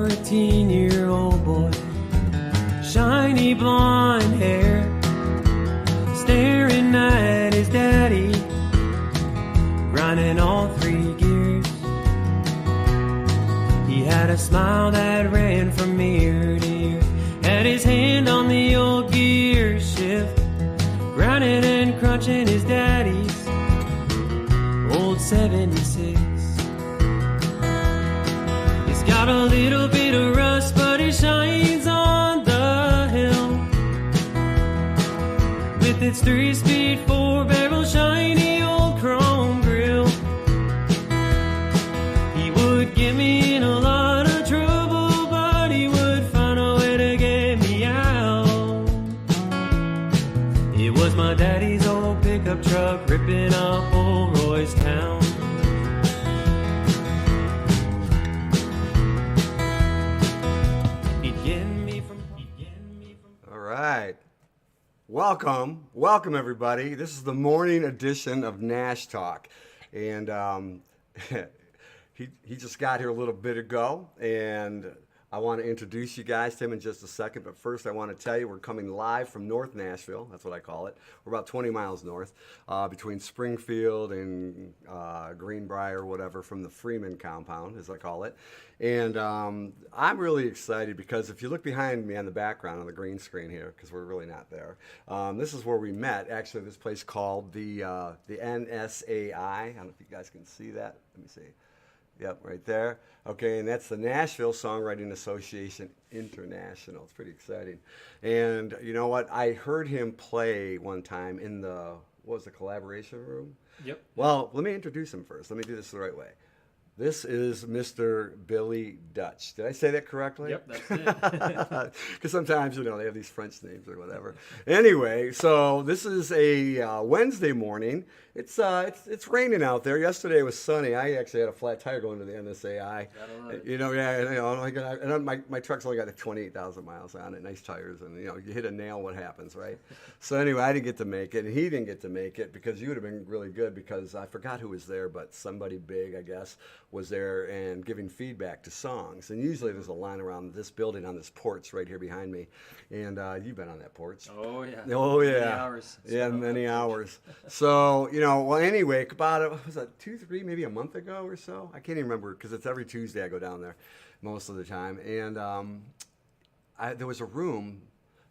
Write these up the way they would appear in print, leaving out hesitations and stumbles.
14-year-old boy, shiny blonde hair, staring at his daddy, grinding all 3 gears. He had a smile that ran from ear to ear, had his hand on the old gear shift, grinding and crunching his daddy's old 76. He's got a little bit of rust, but he shines on the hill with its 3-speed 4-barrel shiny old chrome grill. He would get me in a lot of trouble, but he would find a way to get me out. It was my daddy's old pickup truck ripping up old Roy's town. Welcome everybody. This is the morning edition of Nash Talk, and he just got here a little bit ago, and I want to introduce you guys to him in just a second. But first, I want to tell you we're coming live from North Nashville. That's what I call it. We're about 20 miles north, between Springfield and Greenbrier, whatever, from the Freeman compound, as I call it. And I'm really excited because if you look behind me on the background on the green screen here, because we're really not there, this is where we met. Actually, this place called the NSAI. I don't know if you guys can see that. Let me see. Yep, right there. Okay, and that's the Nashville Songwriting Association International. It's pretty exciting. And you know what? I heard him play one time in the, what was the collaboration room? Yep. Well, let me introduce him first. Let me do this the right way. This is Mr. Billy Dutch. Did I say that correctly? Yep, that's it. Because sometimes, you know, they have these French names or whatever. Anyway, so this is a Wednesday morning. It's raining out there. Yesterday it was sunny. I actually had a flat tire going to the NSAI. You know, yeah, you know, and my truck's only got 28,000 miles on it, nice tires, and you know, you hit a nail, what happens, right? So anyway, I didn't get to make it, and he didn't get to make it because you would have been really good because I forgot who was there, but somebody big, I guess, was there and giving feedback to songs. And usually there's a line around this building on this porch right here behind me, and you've been on that porch. Oh yeah. Oh yeah. Many hours. Yeah, many hours. So you know, well, anyway, about was that 2, 3, maybe a month ago or so? I can't even remember because it's every Tuesday I go down there most of the time. And there was a room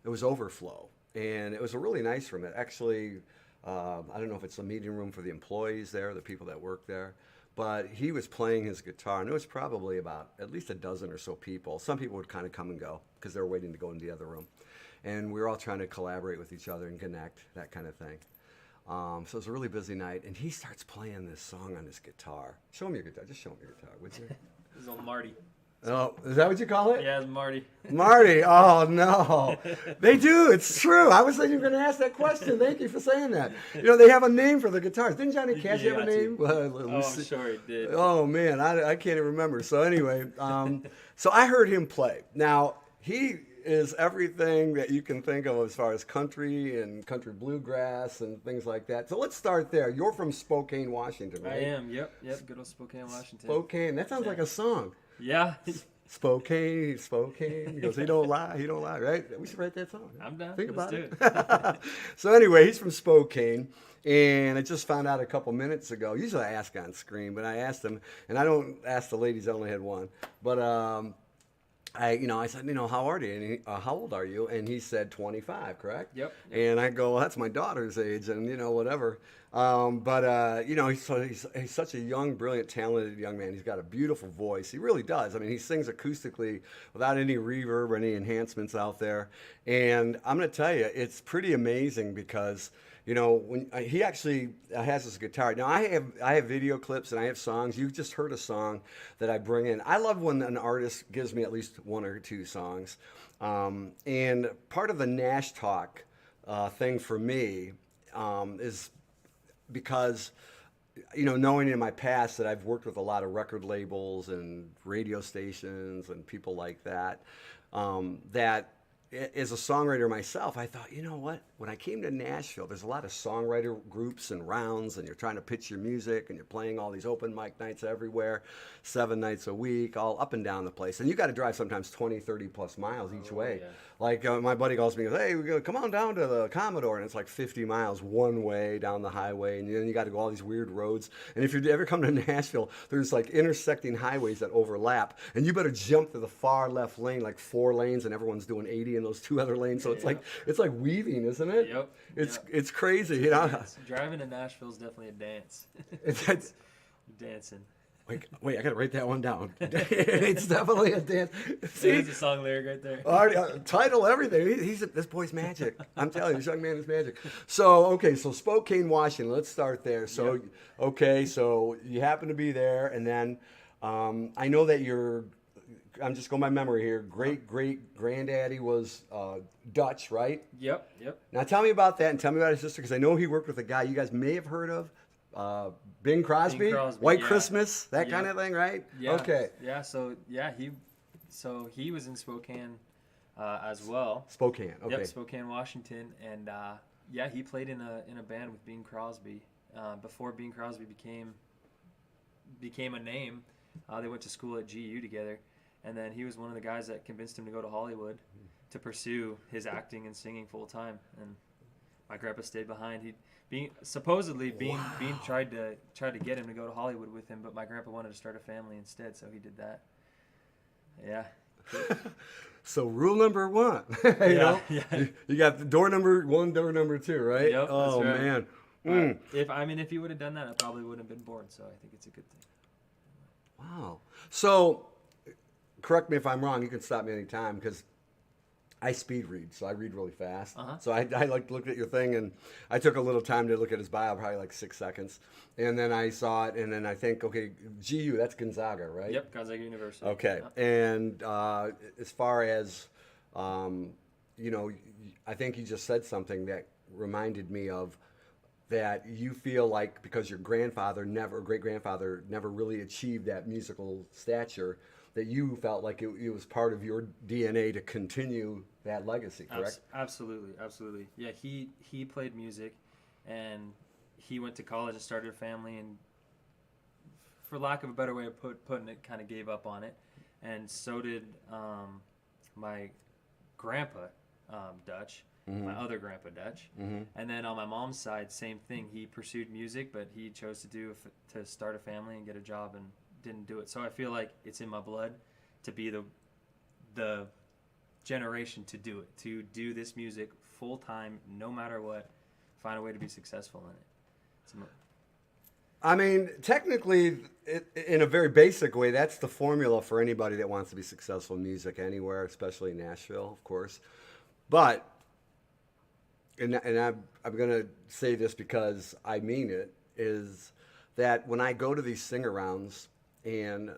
that was overflow, and it was a really nice room. It actually, I don't know if it's a meeting room for the employees there, the people that work there. But he was playing his guitar, and it was probably about at least a dozen or so people. Some people would kind of come and go because they were waiting to go into the other room. And we were all trying to collaborate with each other and connect, that kind of thing. So it was a really busy night, and he starts playing this song on his guitar. Show him your guitar. Just show him your guitar, would you? This is old Marty. Oh, is that what you call it? Yeah, it's Marty. Marty. Oh, no. They do. It's true. I was thinking you were going to ask that question. Thank you for saying that. You know, they have a name for the guitars. Didn't Johnny Cash have a name? I'm sure he did. Oh, man. I can't even remember. So anyway, so I heard him play. Now, he is everything that you can think of as far as country and country bluegrass and things like that. So let's start there. You're from Spokane, Washington, right? I am. Yep. Good old Spokane, Washington. Spokane. That sounds like a song. Yeah. Spokane. He goes, he don't lie, right? We should write that song. I'm down. Think Let's about it. So anyway, he's from Spokane, and I just found out a couple minutes ago. Usually I ask on screen, but I asked him, and I don't ask the ladies, I only had one. But I said, how old are you? And how old are you? And he said 25, correct? Yep. And I go, well, that's my daughter's age, and whatever. He's such a young, brilliant, talented young man. He's got a beautiful voice. He really does. I mean, he sings acoustically without any reverb or any enhancements out there. And I'm going to tell you, it's pretty amazing because when he actually has this guitar. Now I have video clips and I have songs. You just heard a song that I bring in. I love when an artist gives me at least 1 or 2 songs. And part of the Nash Talk thing for me is because knowing in my past that I've worked with a lot of record labels and radio stations and people like that, that as a songwriter myself, I thought, you know what? when I came to Nashville, there's a lot of songwriter groups and rounds, and you're trying to pitch your music, and you're playing all these open mic nights everywhere, 7 nights a week, all up and down the place. And you got to drive sometimes 20, 30 plus miles each way. Yeah. Like my buddy calls me and goes, hey, come on down to the Commodore. And it's like 50 miles one way down the highway. And then you got to go all these weird roads. And if you ever come to Nashville, there's like intersecting highways that overlap. And you better jump to the far left lane, like 4 lanes, and everyone's doing 80 in those 2 other lanes. So it's like weaving, isn't it? Yep. It's crazy, you know. Driving to Nashville is definitely a dance. It's dancing. Wait, I gotta write that one down. It's definitely a dance. See, There's a song lyric right there. already, title, everything. This boy's magic. I'm telling you, this young man is magic. So Spokane, Washington. Let's start there. So so you happen to be there, and then I know that I'm just going by memory here. Great granddaddy was Dutch, right? Yep. Now tell me about that, and tell me about his sister, because I know he worked with a guy you guys may have heard of. Bing Crosby, White Christmas, that kind of thing, right? Yeah. Okay. Yeah. He was in Spokane as well. Spokane. Okay. Yep, Spokane, Washington, and he played in a band with Bing Crosby before Bing Crosby became a name. They went to school at GU together, and then he was one of the guys that convinced him to go to Hollywood to pursue his acting and singing full time. And my grandpa stayed behind. Being tried to get him to go to Hollywood with him, but my grandpa wanted to start a family instead, so he did that. Yeah. So rule number 1, you got the door number 1, door number 2, right? Yep, oh that's right. Man. If he would have done that, I probably wouldn't have been born. So I think it's a good thing. Wow. So correct me if I'm wrong. You can stop me anytime, because I speed read, so I read really fast. So I like looked at your thing, and I took a little time to look at his bio, probably like 6 seconds, and then I saw it, and then I think, okay, GU, that's Gonzaga, right? Yep, Gonzaga University. Okay, Yep. and as far as I think you just said something that reminded me of that you feel like because your great grandfather never really achieved that musical stature, that you felt like it was part of your DNA to continue that legacy, correct? Absolutely. Yeah, he played music, and he went to college and started a family, and for lack of a better way of putting it, kind of gave up on it. And so did my grandpa, Dutch, my other grandpa, Dutch. And then on my mom's side, same thing. He pursued music, but he chose to start a family and get a job, and didn't do it. So I feel like it's in my blood to be the generation to do it, to do this music full time, no matter what, find a way to be successful in it. I mean, technically, in a very basic way, that's the formula for anybody that wants to be successful in music anywhere, especially Nashville, of course. But, and I'm going to say this because I mean it, is that when I go to these sing-arounds, and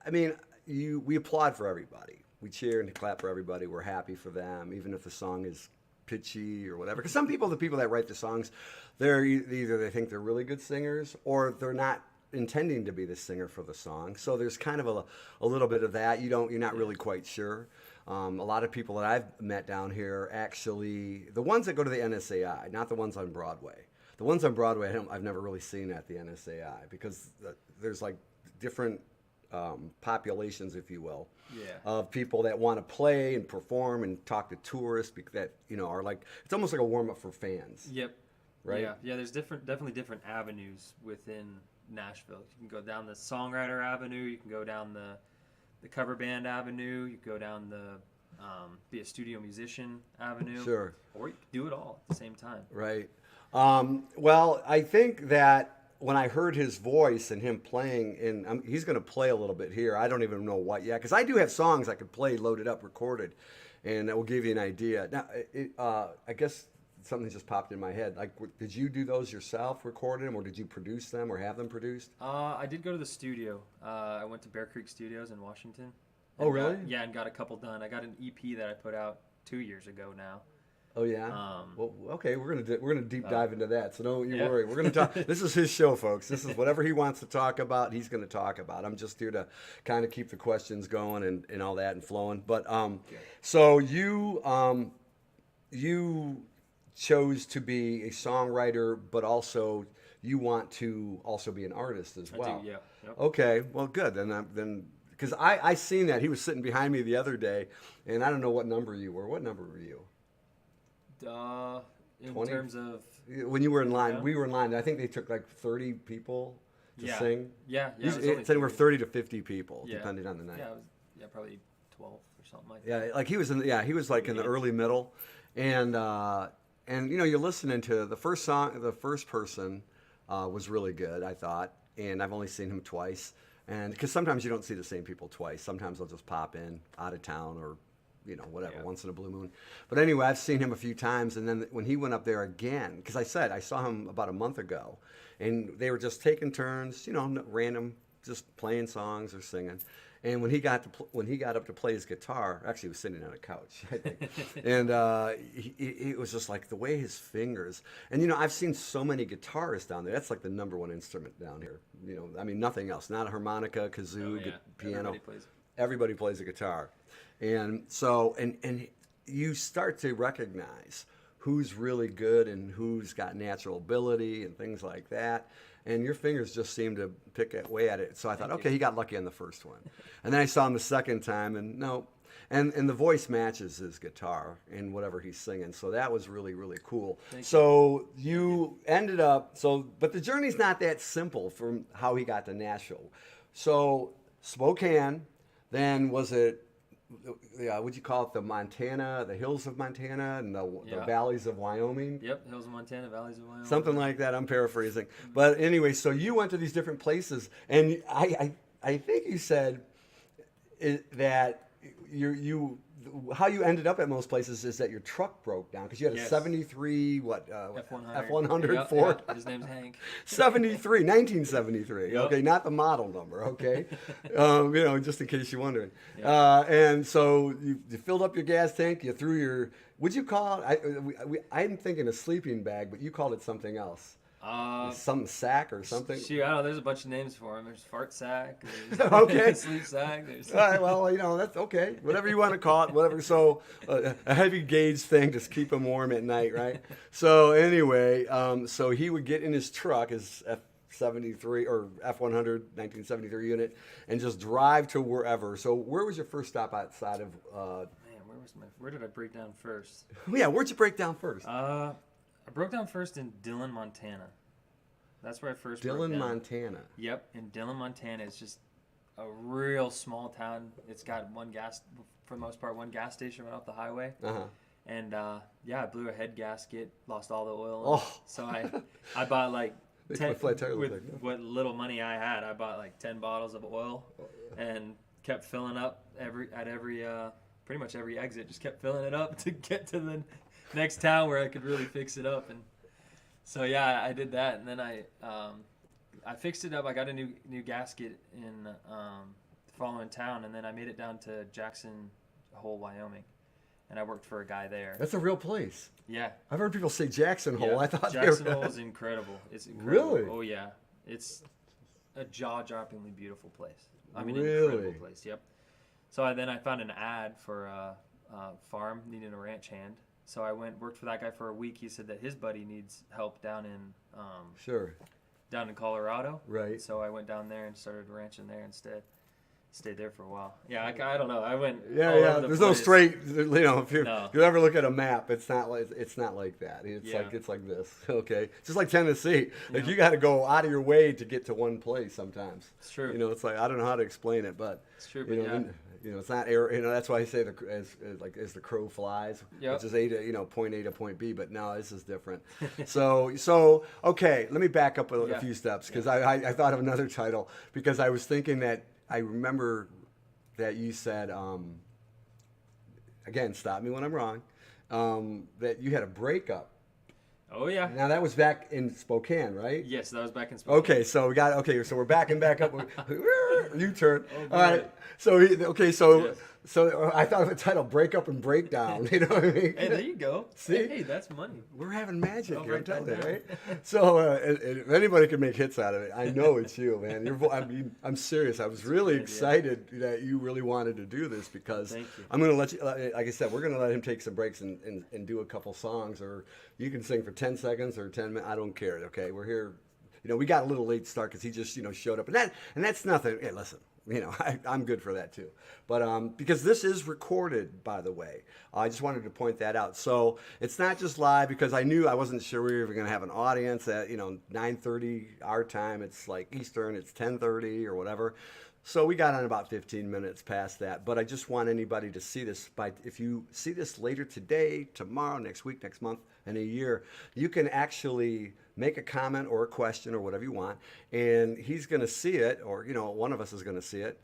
I mean, we applaud for everybody. We cheer and clap for everybody. We're happy for them, even if the song is pitchy or whatever. Because the people that write the songs, they're either they think they're really good singers, or they're not intending to be the singer for the song. So there's kind of a little bit of that. You're not really quite sure. A lot of people that I've met down here, actually, the ones that go to the NSAI, not the ones on Broadway. The ones on Broadway, I've never really seen at the NSAI, because there's like different populations, if you will, of people that want to play and perform and talk to tourists that are like, it's almost like a warm up for fans. Yep. Right. Yeah. There's definitely different avenues within Nashville. You can go down the Songwriter Avenue. You can go down the cover band avenue. You can go down the be a studio musician avenue. Sure. Or you can do it all at the same time. Right. Well, I think that when I heard his voice and him playing, and he's going to play a little bit here. I don't even know what yet, because I do have songs I could play loaded up, recorded, and that will give you an idea. Now, I guess something just popped in my head. Like, did you do those yourself, recorded them, or did you produce them or have them produced? I did go to the studio. I went to Bear Creek Studios in Washington. Oh, really? And got a couple done. I got an EP that I put out 2 years ago now. Oh yeah. Well, okay, we're gonna deep dive into that. So don't you worry. We're gonna talk. This is his show, folks. This is whatever he wants to talk about. He's gonna talk about. I'm just here to kind of keep the questions going and all that and flowing. But so you chose to be a songwriter, but also you want to also be an artist as well. I do, yeah. Yep. Okay, well, good. Then because I seen that he was sitting behind me the other day, and I don't know what number you were. What number were you? In 20? terms of When you were in line, Yeah. we were in line. I think they took like 30 people to Yeah. sing. yeah, It's it was only anywhere 30. 30 to 50 people, Yeah. depending on the night. Yeah, it was, probably 12 or something like Yeah, that. like he was he was like in the early middle, and you're listening to the first song. The first person was really good, I thought, and I've only seen him twice, and because sometimes you don't see the same people twice. Sometimes they'll just pop in out of town or whatever, Yeah. once in a blue moon. But anyway, I've seen him a few times, and then when he went up there again, because I said I saw him about a month ago, and they were just taking turns, random, just playing songs or singing. And when he got up to play his guitar, actually he was sitting on a couch, I think, and it was just like the way his fingers. And I've seen so many guitarists down there. That's like the number one instrument down here. I mean nothing else. Not a harmonica, kazoo, Oh, yeah. piano. Everybody plays. Everybody plays a guitar, and so and you start to recognize who's really good and who's got natural ability and things like that. And your fingers just seem to pick away at it. So I thought, okay, he got lucky on the first one. And then I saw him the second time, and no. And the voice matches his guitar in whatever he's singing. So that was really, really cool. So you ended up, but the journey's not that simple from how he got to Nashville. So Spokane, then was it, what'd you call it, the hills of Montana and the Yeah. valleys of Wyoming? Yep, Hills of Montana, Valleys of Wyoming. Something like that. I'm paraphrasing. But anyway, so you went to these different places, and I think you said that how you ended up at most places is that your truck broke down because you had a Yes. 73 F100. F100 Yep, Ford. yep. His name's Hank. 1973. Yep. Okay, not the model number. Okay, just in case you're wondering. Yep. And so you filled up your gas tank. You threw your. Would you call it? I'm thinking a sleeping bag, but you called it something else. Some sack or something. Shoot, I don't know. There's a bunch of names for him. There's fart sack. There's Okay. sleep sack. There's All right, well, that's okay. Whatever you want to call it, whatever. So a heavy gauge thing, just keep him warm at night, right? So anyway, so he would get in his truck, his F73 or F100 1973 unit, and just drive to wherever. So where was your first stop outside of? Man, where did I break down first? Yeah, where'd you break down first? I broke down first in Dillon, Montana. That's where I first broke Dillon, down. Montana. Yep, in Dillon, Montana. It's just a real small town. It's got for the most part, one gas station right off the highway. Uh-huh. And I blew a head gasket, lost all the oil. Oh. So I bought like Makes my flat tire look with like that. what little money I had. I bought like 10 bottles of oil and kept filling up pretty much every exit. Just kept filling it up to get to the next town where I could really fix it up. And so I did that, and then I fixed it up. I got a new gasket in the following town, and then I made it down to Jackson Hole, Wyoming, and I worked for a guy there. That's a real place. Yeah. I've heard people say Jackson Hole. Yeah, I thought Jackson they were... Hole is incredible. It's incredible. Really? Oh yeah, it's a jaw-droppingly beautiful place. I mean, Really? incredible place. Yep. So I found an ad for a farm needing a ranch hand. So I worked for that guy for a week. He said that his buddy needs help down in Colorado. Right. So I went down there and started ranching there instead. Stayed there for a while. Yeah, I don't know. I went. Yeah, all yeah. over the There's no place. straight. If you No. ever look at a map, it's not like that. Yeah. It's like this. Okay, just like Tennessee. Like Yeah. you got to go out of your way to get to one place sometimes. It's true. It's like I don't know how to explain it, but It's true, but yeah. it's not air. That's why I say as the crow flies, Yep. which is point A to point B. But no, this is different. so okay. Let me back up a Yeah. few steps because I thought of another title because I was thinking that I remember that you said, again, stop me when I'm wrong, that you had a breakup. Oh yeah. Now that was back in Spokane, right? Yes, that was back in Spokane. Okay, so so we're backing back up. U-turn. Oh, All right. boy. So Yes. So I thought of the title "Break Up and Breakdown." You know what I mean? Hey, there you go. See? Hey, that's money. We're having magic I'll here, I'm write that telling you, down. right? So if anybody can make hits out of it, I know it's you, man. I mean, I'm serious. I was really excited that you really wanted to do this because Thank you. I'm going to let you, like I said, we're going to let him take some breaks and do a couple songs, or you can sing for 10 seconds or 10 minutes. I don't care, okay? We're here. You know, we got a little late start because he just, showed up. And that's nothing. Hey, listen. I'm good for that too. But because this is recorded, by the way, I just wanted to point that out. So it's not just live because I wasn't sure we were even going to have an audience at 9:30 our time. It's like Eastern. It's 10:30 or whatever. So we got on about 15 minutes past that. But I just want anybody to see this. If you see this later today, tomorrow, next week, next month, in a year, you can actually make a comment or a question or whatever you want, and he's going to see it, or one of us is going to see it.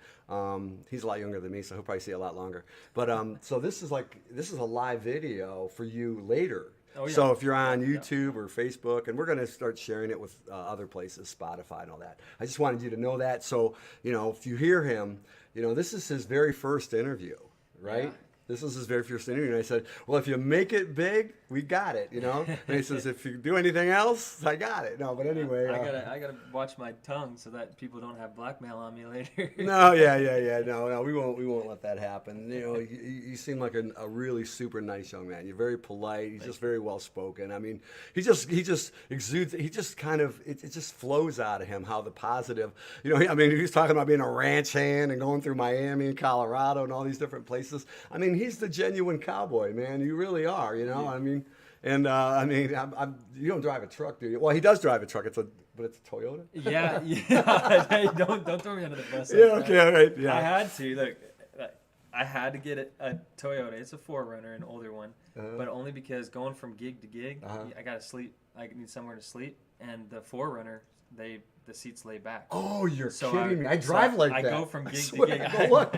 He's a lot younger than me, so he'll probably see it a lot longer. But so this is a live video for you later. Oh, yeah. So if you're on YouTube or Facebook, and we're going to start sharing it with other places, Spotify and all that. I just wanted you to know that. So if you hear him, this is his very first interview, right? Yeah. This was his very first interview, and I said, well, if you make it big, we got it, And he says, if you do anything else, I got it. No, but anyway. I gotta watch my tongue so that people don't have blackmail on me later. No, yeah. No, we won't let that happen. You seem like a really super nice young man. You're very polite. He's just very well spoken. I mean, he just exudes. He just kind of it just flows out of him how the positive. I mean, he was talking about being a ranch hand and going through Miami and Colorado and all these different places. I mean, he's the genuine cowboy, man. You really are. I mean. And you don't drive a truck, do you? Well, he does drive a truck. But it's a Toyota. Yeah. Hey, don't throw me under the bus. Yeah. Okay. All right. Yeah. I had to look. I had to get a Toyota. It's a 4Runner, an older one, but only because going from gig to gig, I gotta sleep. I need somewhere to sleep, and the 4Runner, the seats lay back. Oh, you're So kidding me! I drive like that. I go from gig to swear, gig. I go, look.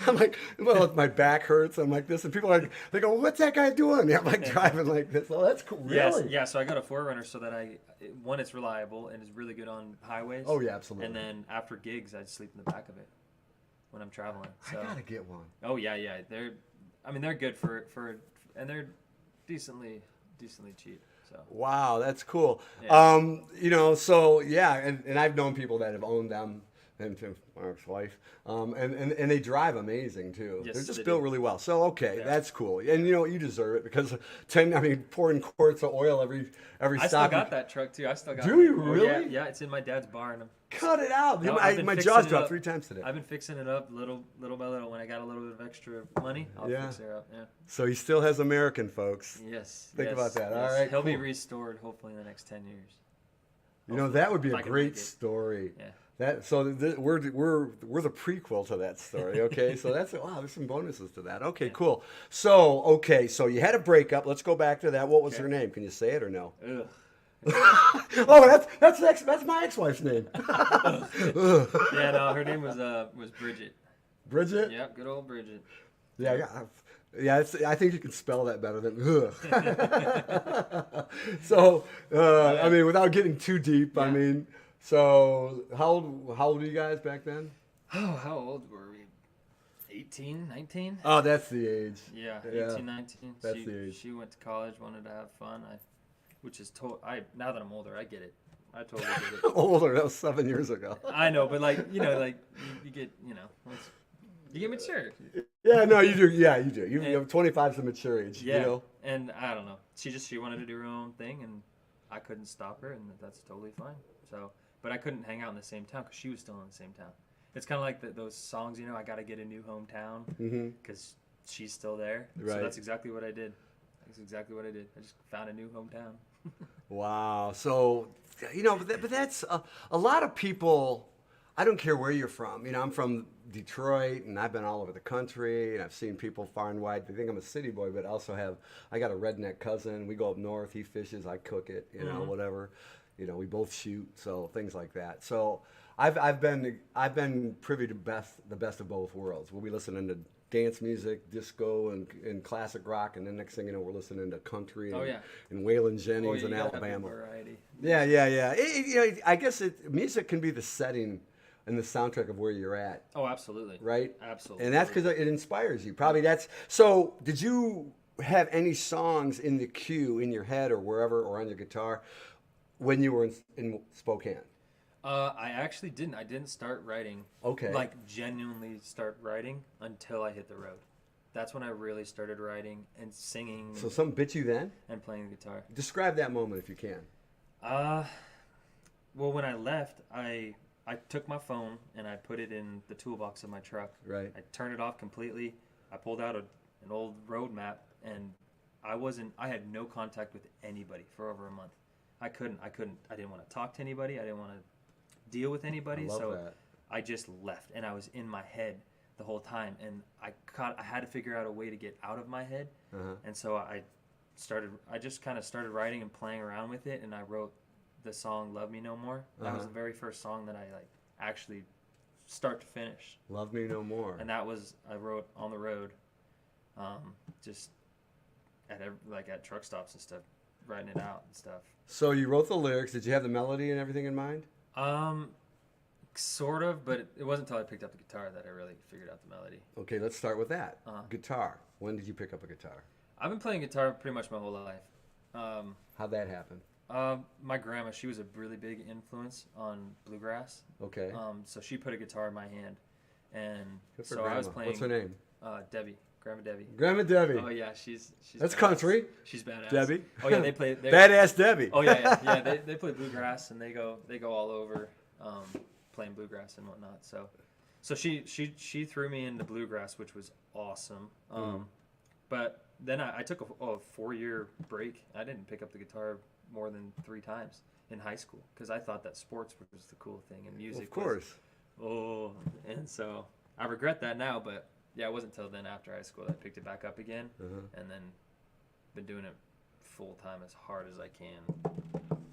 I'm like, well, my back hurts. I'm like this, and people they go, "What's that guy doing?" Yeah, I'm like driving like this. Oh, that's cool. Really? Yes, yeah. So I got a 4Runner so that it's reliable and is really good on highways. Oh yeah, absolutely. And then after gigs, I sleep in the back of it when I'm traveling. So. I gotta get one. Oh yeah. They're good for and they're decently cheap. So. Wow, that's cool. Yeah. So yeah, and I've known people that have owned them, and my ex-wife, and they drive amazing too. Yes, They're just they built do. really well. So okay, Yeah. that's cool. And you deserve it because pouring quarts of oil every I stop. still got that truck too. I still got. Do you Oh, really? yeah, it's in my dad's barn. Cut it out. No, I've been my fixing jaw's it dropped up. 3 times today. I've been fixing it up little by little. When I got a little bit of extra money, I'll fix it up. Yeah. So he still has American, folks. Yes. Think yes, about that. yes. All right, He'll be cool. restored hopefully in the next 10 years. That would be If a I can great make it. story. Yeah. We're the prequel to that story. Okay, so there's some bonuses to that. Okay, cool. So you had a breakup. Let's go back to that. What was her name? Can you say it or no? Ugh. Oh, that's my ex-wife's name. Yeah, no, her name was Bridget. Bridget. Yep, good old Bridget. Yeah. I think you can spell that better than. So I mean, without getting too deep, I Yeah. mean, so how old were you guys back then? Oh, how old were we? 18, 19? Oh, that's the age. Yeah, Yeah. 18, 19. That's the age. She went to college, wanted to have fun. Now that I'm older, I get it. I totally get it. Older. That was 7 years ago. I know, but you get, you get mature. Yeah, no, you do. Yeah, you do. You have 25 is a mature age. Yeah, and I don't know. She wanted to do her own thing, and I couldn't stop her, and that's totally fine. So, but I couldn't hang out in the same town because she was still in the same town. It's kind of like those songs, I got to get a new hometown because she's still there. Right. So that's exactly what I did. That's exactly what I did. I just found a new hometown. Wow. So, but that's a lot of people. I don't care where you're from. I'm from Detroit, and I've been all over the country, and I've seen people far and wide. They think I'm a city boy, but I got a redneck cousin. We go up north. He fishes. I cook it. Whatever. We both shoot. So things like that. So I've been privy to the best of both worlds. We'll be listening to dance music, disco, and classic rock, and then next thing you know, we're listening to country and Waylon Jennings in you gotta have Alabama. variety. Yeah. I guess music can be the setting and the soundtrack of where you're at, Oh, absolutely. right? Absolutely. And that's because it inspires you. Probably that's so. Did you have any songs in the queue in your head or wherever or on your guitar when you were in Spokane? I actually didn't. I didn't start writing. Okay. Like genuinely start writing until I hit the road. That's when I really started writing and singing So something bit you then? and playing the guitar. Describe that moment if you can. Well, when I left, I took my phone and I put it in the toolbox of my truck. Right. I turned it off completely. I pulled out an old road map, and I had no contact with anybody for over a month. I didn't want to talk to anybody. I didn't want to deal with anybody. I love So that. I just left, and I was in my head the whole time, and I had to figure out a way to get out of my head. And so I just kind of started writing and playing around with it, and I wrote the song "Love Me No More." That was the very first song that I actually start to finish. Love Me No More. And that was I wrote on the road, just at truck stops and stuff, writing it out and stuff. So you wrote the lyrics. Did you have the melody and everything in mind? Sort of, but it wasn't until I picked up the guitar that I really figured out the melody. Okay, let's start with that. Guitar. When did you pick up a guitar? I've been playing guitar pretty much my whole life. How'd that happen? My grandma, she was a really big influence on bluegrass. Okay. So she put a guitar in my hand, and Good for so Grandma. I was playing. What's her name? Debbie, Grandma Debbie. Grandma Debbie. Oh yeah, she's That's badass. country. She's badass. Debbie. Oh yeah, they play. Badass Debbie. Oh yeah. They play bluegrass, and they go all over, playing bluegrass and whatnot. So she threw me into bluegrass, which was awesome. But then I took a 4-year break. I didn't pick up the guitar more than 3 times in high school because I thought that sports was the cool thing and music. Of course. And so I regret that now, but yeah, it wasn't until then after high school that I picked it back up again, and then been doing it full time as hard as I can.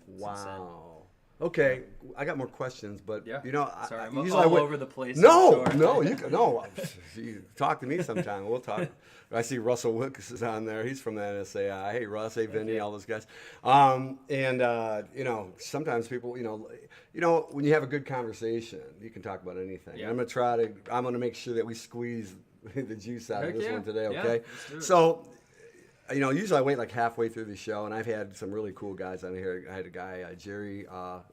Wow. Okay, I got more questions, but Yeah. you know, Sorry, I'm usually all over the place. No, I'm sure. no, you talk to me sometime. We'll talk. I see Russell Wicks is on there. He's from the NSAI. Hey, Russ. Hey, Vinny. All those guys. You know, sometimes people, you know, when you have a good conversation, you can talk about anything. Yeah. I'm gonna make sure that we squeeze the juice out of Heck this yeah. one today. Yeah, Okay. let's do it. So. You know, usually I wait like halfway through the show, and I've had some really cool guys on here. I had a guy, Jerry,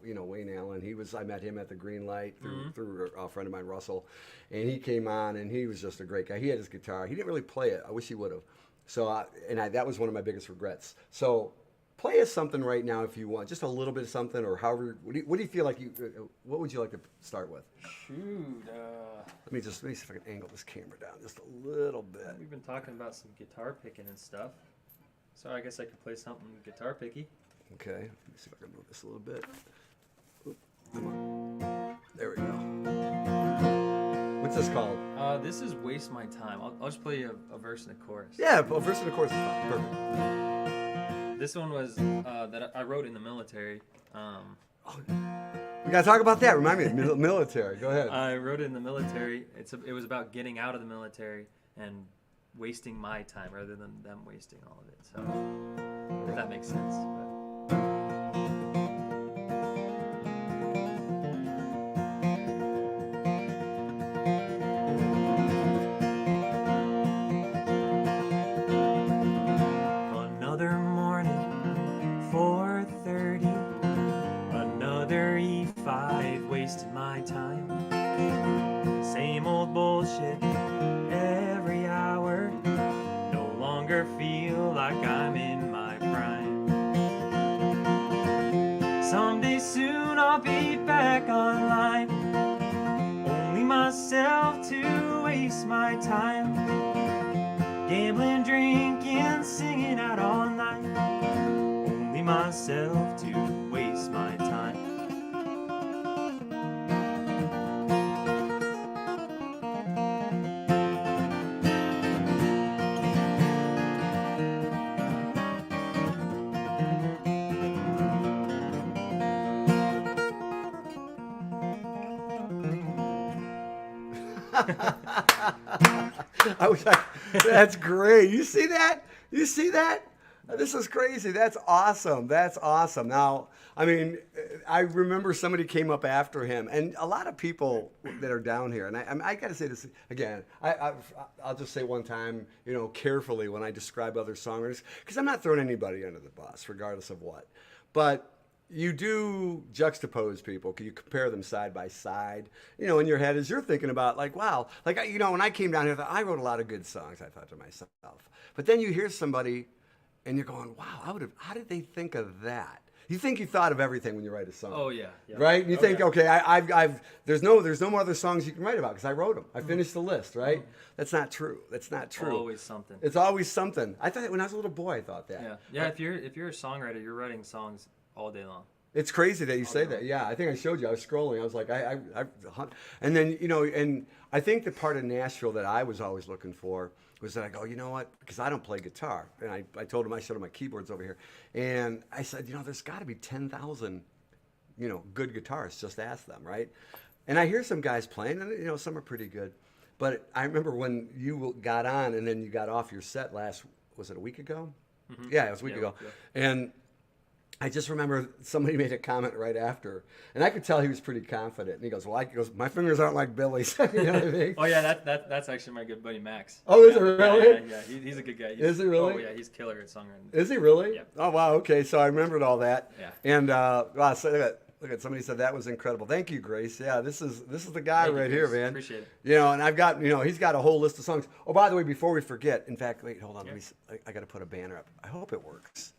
Wayne Allen. I met him at the Green Light through a friend of mine, Russell, and he came on, and he was just a great guy. He had his guitar. He didn't really play it. I wish he would have. So, that was one of my biggest regrets. So, play us something right now if you want, just a little bit of something, or however. What do you feel like what would you like to start with? Shoot. Let me see if I can angle this camera down just a little bit. We've been talking about some guitar picking and stuff. So I guess I could play something guitar picky. Okay, let me see if I can move this a little bit. Oop, come on. There we go. What's this called? This is Waste My Time. I'll just play a verse and a chorus. Yeah, a verse and a chorus is fine. Perfect. This one was that I wrote in the military. We gotta talk about that. Remind me, military. Go ahead. I wrote it in the military. It was about getting out of the military and wasting my time rather than them wasting all of it. So if that makes sense. Another morning, 4:30. Another E5 wasting my time. Same old bullshit every hour. No longer feel like I'm in my prime. Someday soon I'll be back online. Only myself to waste my time. Gambling, drinking, singing out all night. Only myself to waste my time. I was like, that's great. You see that? You see that? This is crazy. That's awesome. That's awesome. Now, I mean, I remember somebody came up after him, and a lot of people that are down here, and I got to say this again. I'll just say one time, carefully when I describe other songwriters, because I'm not throwing anybody under the bus, regardless of what. But you do juxtapose people. You compare them side by side. In your head as you're thinking about, like, wow, like when I came down here, I wrote a lot of good songs. I thought to myself, but then you hear somebody, and you're going, wow, how did they think of that? You think you thought of everything when you write a song. Oh yeah. Right? You think, yeah. okay, I've there's no more other songs you can write about because I wrote them. I finished the list, right? That's not true. That's not true. Always something. It's always something. I thought when I was a little boy, I thought that. Yeah. If you're a songwriter, you're writing songs all day long. It's crazy that you say that. Yeah, I think I showed you. I was scrolling. I was like, and then and I think the part of Nashville that I was always looking for was that I go, you know what? Because I don't play guitar, and I told him I showed him my keyboards over here, and I said, there's got to be 10,000, good guitarists. Just ask them, right? And I hear some guys playing, and some are pretty good, but I remember when you got on and then you got off your set was it a week ago? Mm-hmm. Yeah, it was a week ago, yeah. And I just remember somebody made a comment right after, and I could tell he was pretty confident. And he goes, my fingers aren't like Billy's. You know what I mean? Oh yeah, that's actually my good buddy Max. Oh, is it really? Yeah. He's a good guy. Is he really? Oh yeah, he's killer at songwriting. Is he really? Yeah. Oh wow. Okay, so I remembered all that. Yeah. And wow, so look at somebody said that was incredible. Thank you, Grace. Yeah, this is the guy right here, man. Appreciate it. And I've got he's got a whole list of songs. Oh, by the way, before we forget, in fact, wait, hold on. Yeah. I got to put a banner up. I hope it works.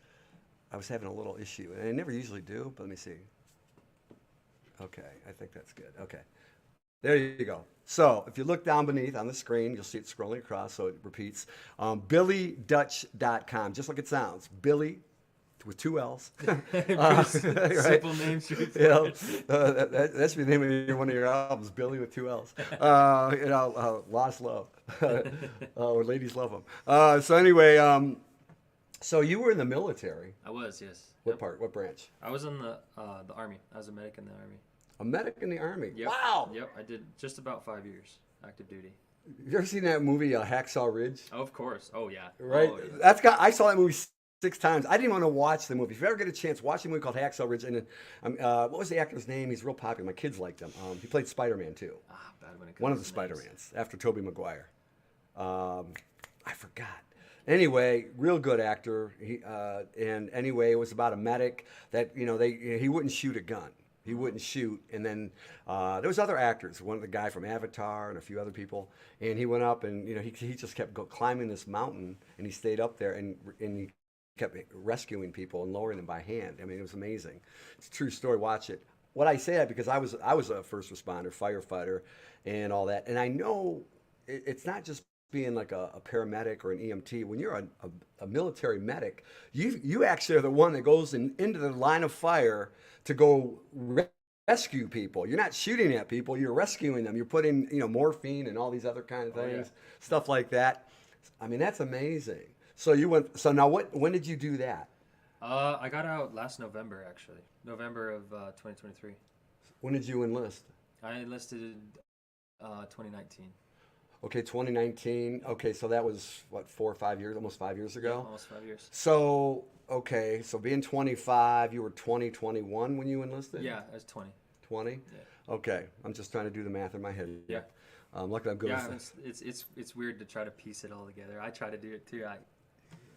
I was having a little issue, and I never usually do, but let me see. Okay, I think that's good. Okay, there you go. So if you look down beneath on the screen, you'll see it scrolling across, so it repeats. BillyDutch.com, just like it sounds. Billy with 2 L's. Right? Simple name. That should be the name of one of your albums, Billy with 2 L's. Lost Love. Or Ladies Love Them. So anyway, so you were in the military. I was, yes. What part? What branch? I was in the Army. I was a medic in the Army. A medic in the Army? Yep. Wow! Yep, I did just about 5 years active duty. You ever seen that movie, Hacksaw Ridge? Oh, of course. Oh, yeah. Right? Oh, yeah. I saw that movie 6 times. I didn't want to watch the movie. If you ever get a chance, watch a movie called Hacksaw Ridge. And what was the actor's name? He's real popular. My kids liked him. He played Spider-Man, too. Bad when it comes one of the to Spider-Mans, after Tobey Maguire. I forgot. Anyway, real good actor. And anyway, it was about a medic that he wouldn't shoot a gun. He wouldn't shoot, and then there was other actors. One of the guy from Avatar and a few other people, and he went up and he just kept climbing this mountain, and he stayed up there and he kept rescuing people and lowering them by hand. I mean, it was amazing. It's a true story. Watch it. What I say that because I was a first responder, firefighter, and all that, and I know it's not just being like a paramedic or an EMT. When you're a military medic, you actually are the one that goes into the line of fire to go rescue people. You're not shooting at people, you're rescuing them. You're putting morphine and all these other kind of things, stuff like that. I mean, that's amazing. So so now when did you do that? I got out last November, actually. November of 2023. When did you enlist? I enlisted 2019. Okay, 2019. Okay, so that was, what, 4 or 5 years, almost 5 years ago? Yeah, almost 5 years. So, okay, so being 25, you were 21 when you enlisted? Yeah, I was 20. 20? Yeah. Okay, I'm just trying to do the math in my head. Yeah. Luckily I'm good with that. It's weird to try to piece it all together. I try to do it too.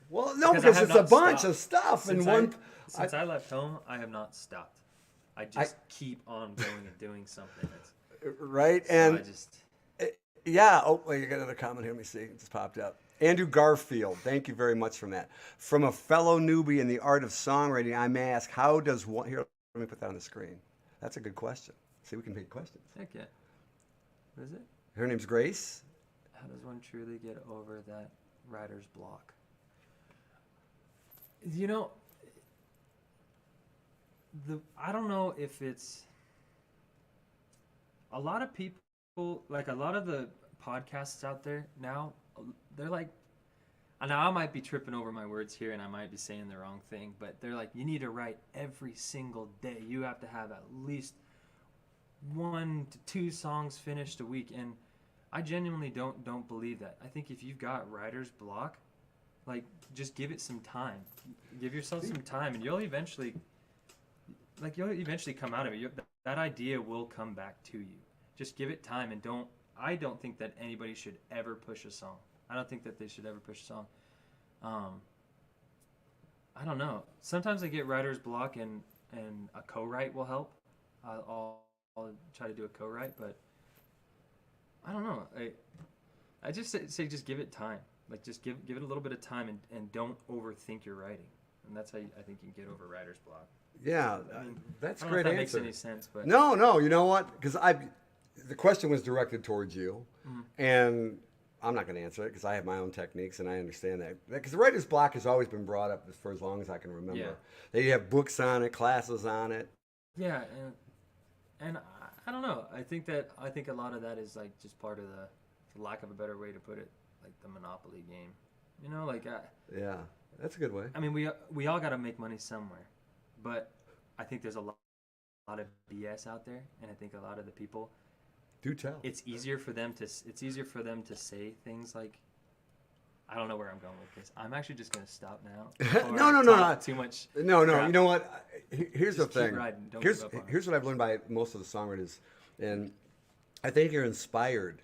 Well, no, because it's a bunch of stuff. Since I left home, I have not stopped. I just keep on going and doing something. Right, so and... I just... Yeah. Oh, wait, you got another comment here. Let me see. It just popped up. Andrew Garfield, thank you very much for that. From a fellow newbie in the art of songwriting, I may ask, how does one... Here, let me put that on the screen. That's a good question. See, we can make questions. Heck yeah. What is it? Her name's Grace. How does one truly get over that writer's block? I don't know if it's... A lot of people... Like a lot of the podcasts out there now, they're like, and now I might be tripping over my words here and I might be saying the wrong thing, but they're like, you need to write every single day. You have to have at least 1 to 2 songs finished a week. And I genuinely don't believe that. I think if you've got writer's block, like just give it some time. Give yourself some time and you'll eventually like you'll eventually come out of it. That idea will come back to you. Just give it time, and I don't think that anybody should ever push a song. I don't think that they should ever push a song. I don't know. Sometimes I get writer's block, and a co-write will help. I'll try to do a co-write, but I don't know. I just say just give it time. Like just give it a little bit of time, and don't overthink your writing. And that's how I think you can get over writer's block. Yeah, I mean, that's I a don't know great if that answer. makes any sense, but No, you know what? Because the question was directed towards you, and I'm not going to answer it because I have my own techniques and I understand that. Because the writer's block has always been brought up for as long as I can remember. Yeah. They have books on it, classes on it. yeah, and I don't know. I think a lot of that is like just part of the, for lack of a better way to put it, like the Monopoly game. You know, like Yeah, that's a good way. I mean, we all got to make money somewhere, but I think there's a lot of BS out there, and I think a lot of the people, Do tell. it's easier for them to say things like, I don't know where I'm going with this. I'm actually just gonna stop now. before No, I no, no, talk no. too much. No. crap. You know what? Here's Just the keep thing. riding, don't Here's give up on it. here's what I've learned by most of the songwriters, and I think you're inspired.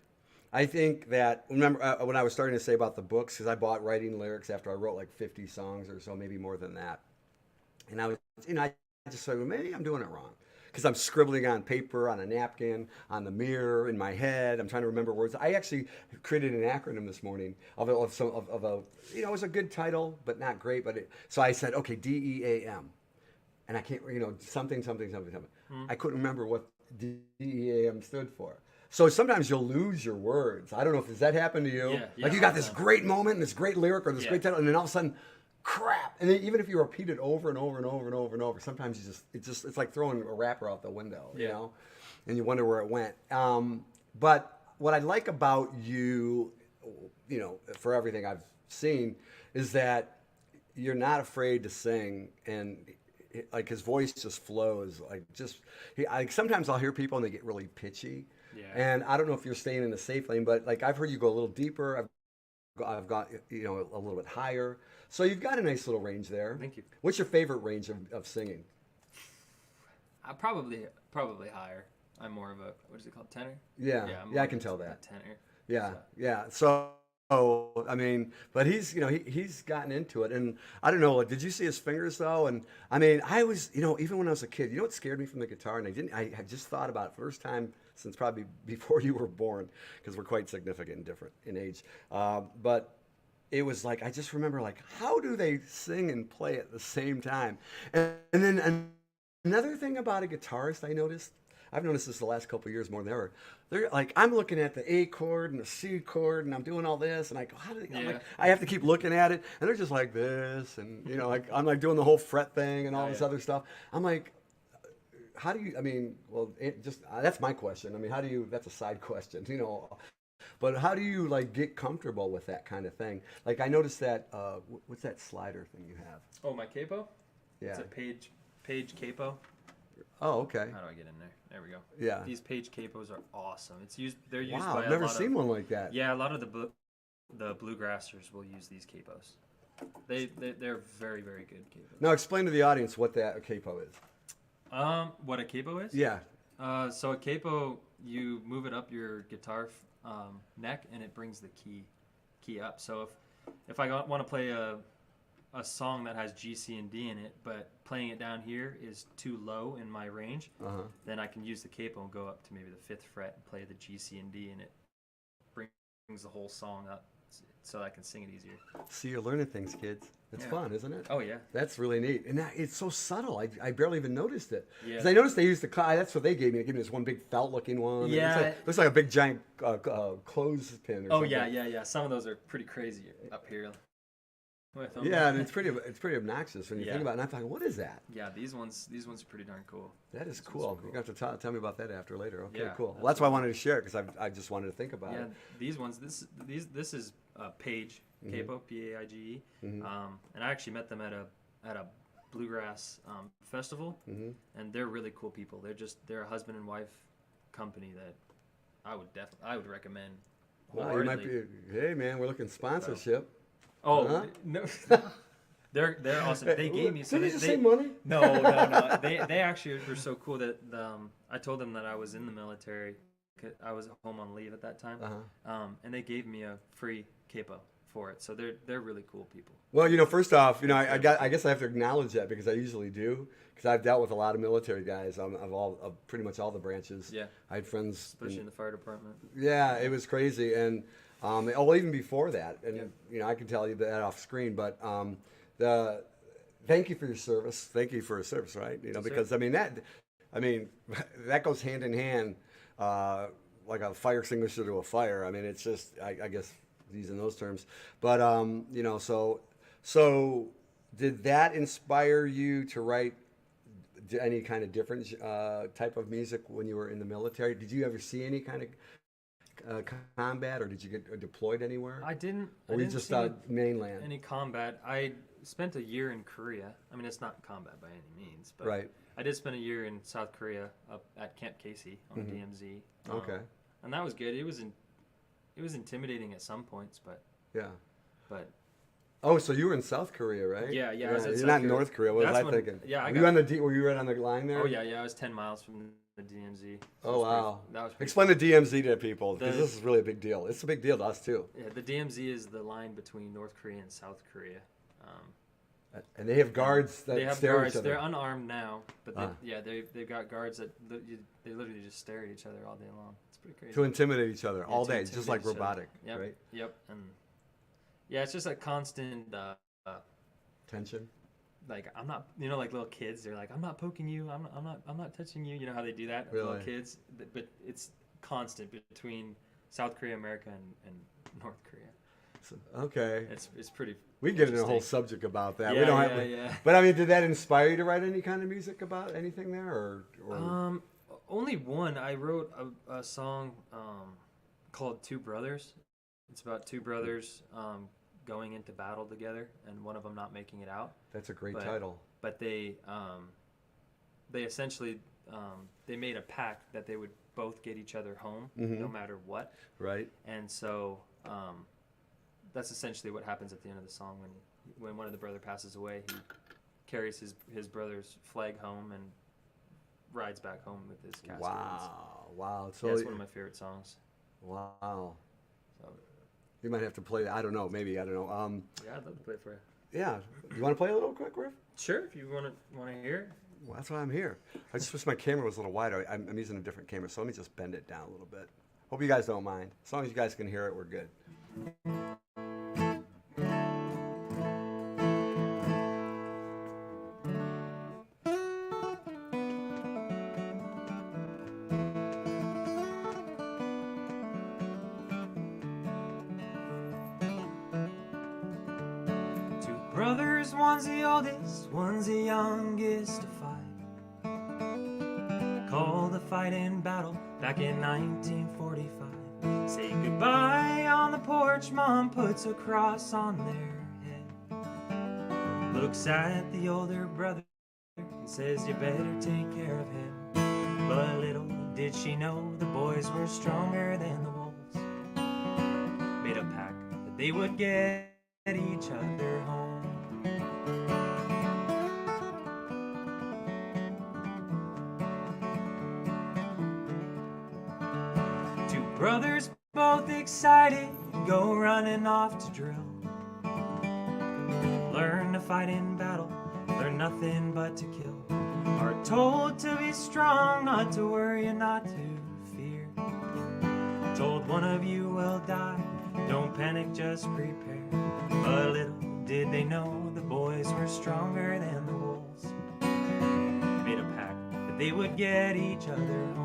I think that remember when I was starting to say about the books, because I bought writing lyrics after I wrote like 50 songs or so, maybe more than that, and I just said, well, maybe I'm doing it wrong. Because I'm scribbling on paper, on a napkin, on the mirror, in my head. I'm trying to remember words. I actually created an acronym this morning of a, it was a good title, but not great. So I said, okay, DEAM. And I can't, something. I couldn't remember what DEAM stood for. So sometimes you'll lose your words. I don't know does that happen to you? Yeah, Like you got all the this time. great moment, and this great lyric, or this Yeah. great title, and then all of a sudden, crap. And then even if you repeat it over and over and over and over and over, sometimes it's like throwing a wrapper out the window, Yeah. and you wonder where it went. But what I like about you, for everything I've seen, is that you're not afraid to sing, and like his voice just flows. Sometimes I'll hear people and they get really pitchy. Yeah. And I don't know if you're staying in the safe lane, but like I've heard you go a little deeper. I've got a little bit higher. So you've got a nice little range there. Thank you. What's your favorite range of singing? Probably higher. I'm more of a, what is it called, tenor? Yeah, I'm I more can of tell a that. tenor. Yeah, So- yeah. So I mean, but he's he's gotten into it, and I don't know. Like, did you see his fingers though? And I mean, I was even when I was a kid, what scared me from the guitar, and I had just thought about it first time since probably before you were born, because we're quite significant and different in age. But it was like I just remember like how do they sing and play at the same time? And then another thing about a guitarist I've noticed this the last couple of years more than ever. They're like I'm looking at the A chord and the C chord and I'm doing all this and I go Yeah. I have to keep looking at it and they're just like this and like I'm like doing the whole fret thing and all Oh, this yeah. other stuff. I'm like, how do you? I mean, well, that's my question. I mean, how do you? That's a side question, But how do you like get comfortable with that kind of thing? Like I noticed that what's that slider thing you have? Oh, my capo? Yeah. It's a page capo. Oh, okay. How do I get in there? There we go. Yeah. These page capos are awesome. They're used Wow, by I've a never lot seen of, one like that. Yeah, a lot of the bluegrassers will use these capos. They're very, very good capos. Now explain to the audience what that capo is. What a capo is? Yeah. So a capo, you move it up your guitar neck, and it brings the key up. So if I want to play a song that has G, C, and D in it, but playing it down here is too low in my range, then I can use the capo and go up to maybe the 5th fret and play the G, C, and D, and it brings the whole song up so I can sing it easier. See, you're learning things, kids. It's Yeah. fun, isn't it? Oh, yeah. That's really neat, and it's so subtle. I barely even noticed it. Yeah. Because I noticed they used that's what they gave me. They gave me this one big felt-looking one. Yeah. Looks like a big giant clothespin. Or Oh, something. yeah. Some of those are pretty crazy up here. With them. Yeah, and it's pretty obnoxious when you Yeah. think about it. And I'm like, what is that? Yeah, these ones are pretty darn cool. That is These ones cool. are You're going to have to tell me about that later. Okay, Yeah, cool. Well, that's why I wanted to share it because I just wanted to think about Yeah, it. these ones. This is Paige Capo, Paige, and I actually met them at a bluegrass festival, and they're really cool people. They're a husband and wife company that I would recommend. Wow, you might be. Hey, man, we're looking sponsorship. Oh Uh-huh. no, They're awesome. They gave me Did you just say money? No. They actually were so cool that I told them that I was in the military. 'Cause I was home on leave at that time, and they gave me a free capo for it. So they're really cool people. Well, first off, I guess I have to acknowledge that because I usually do, because I've dealt with a lot of military guys of pretty much all the branches. Yeah. I had friends, Especially in the fire department. Yeah, it was crazy, and even before that, and I can tell you that off screen, but thank you for your service. Thank you for your service, right? Because that goes hand in hand, like a fire extinguisher to a fire. It's just I guess using those terms, but so did that inspire you to write any kind of different type of music when you were in the military? Did you ever see any kind of combat, or did you get deployed anywhere? I didn't. Or I you didn't just see mainland? any combat. I spent a year in Korea. It's not combat by any means, but Right. I did spend a year in South Korea up at Camp Casey on the DMZ. Okay. And that was good. It was intimidating at some points, but Yeah. but Oh, so you were in South Korea, right? Yeah, I was in You're South not in Korea. North Korea. What was That's I when- thinking? yeah, I were got- you on were you right on the line there? oh yeah, I was 10 miles from the DMZ. So Oh wow. that was pretty Explain the DMZ to people, because The- this is really a big deal. It's a big deal to us too. Yeah, the DMZ is the line between North Korea and South Korea. And they have guards that They have stare at guards. each other. They're unarmed now, but Ah. they've got guards that they literally just stare at each other all day long. It's pretty crazy. To intimidate each other Yeah, all to day, just intimidate like each other. robotic, Yep, right? Yep. And yeah, it's just a constant. Tension. Like I'm not, like little kids. They're like, I'm not poking you. I'm not touching you. You know how they do that, Really? little kids. But it's constant between South Korea, America, and North Korea. Okay. It's pretty. We get into a whole interesting. subject about that. Yeah, we don't yeah, have. yeah. But did that inspire you to write any kind of music about anything there, or? Only one. I wrote a song called Two Brothers. It's about two brothers going into battle together, and one of them not making it out. That's a great title. But they essentially they made a pact that they would both get each other home no matter what. Right. And so that's essentially what happens at the end of the song when one of the brother passes away. He carries his brother's flag home and rides back home with his casket. Wow. So Yeah, it's one of my favorite songs. Wow. So, You might have to play that. I don't know. Maybe I don't know. yeah, I'd love to play it for you. Yeah. You want to play a little quick riff? Sure, if you want to hear it. Well, that's why I'm here. I just wish my camera was a little wider. I'm using a different camera, so let me just bend it down a little bit. Hope you guys don't mind. As long as you guys can hear it, we're good. Two brothers, one's the oldest, one's the youngest to fight. Called the fight in battle back in 1945. Say goodbye on the porch, Mom puts a cross on their head. Looks at the older brother and says, you better take care of him. But little did she know the boys were stronger than the wolves. Made a pact that they would get each other home. Two brothers both excited, go running off to drill. Learn to fight in battle, learn nothing but to kill. Are told to be strong, not to worry and not to fear. Told one of you will die, don't panic, just prepare. But little did they know the boys were stronger than the wolves. Made a pact that they would get each other home.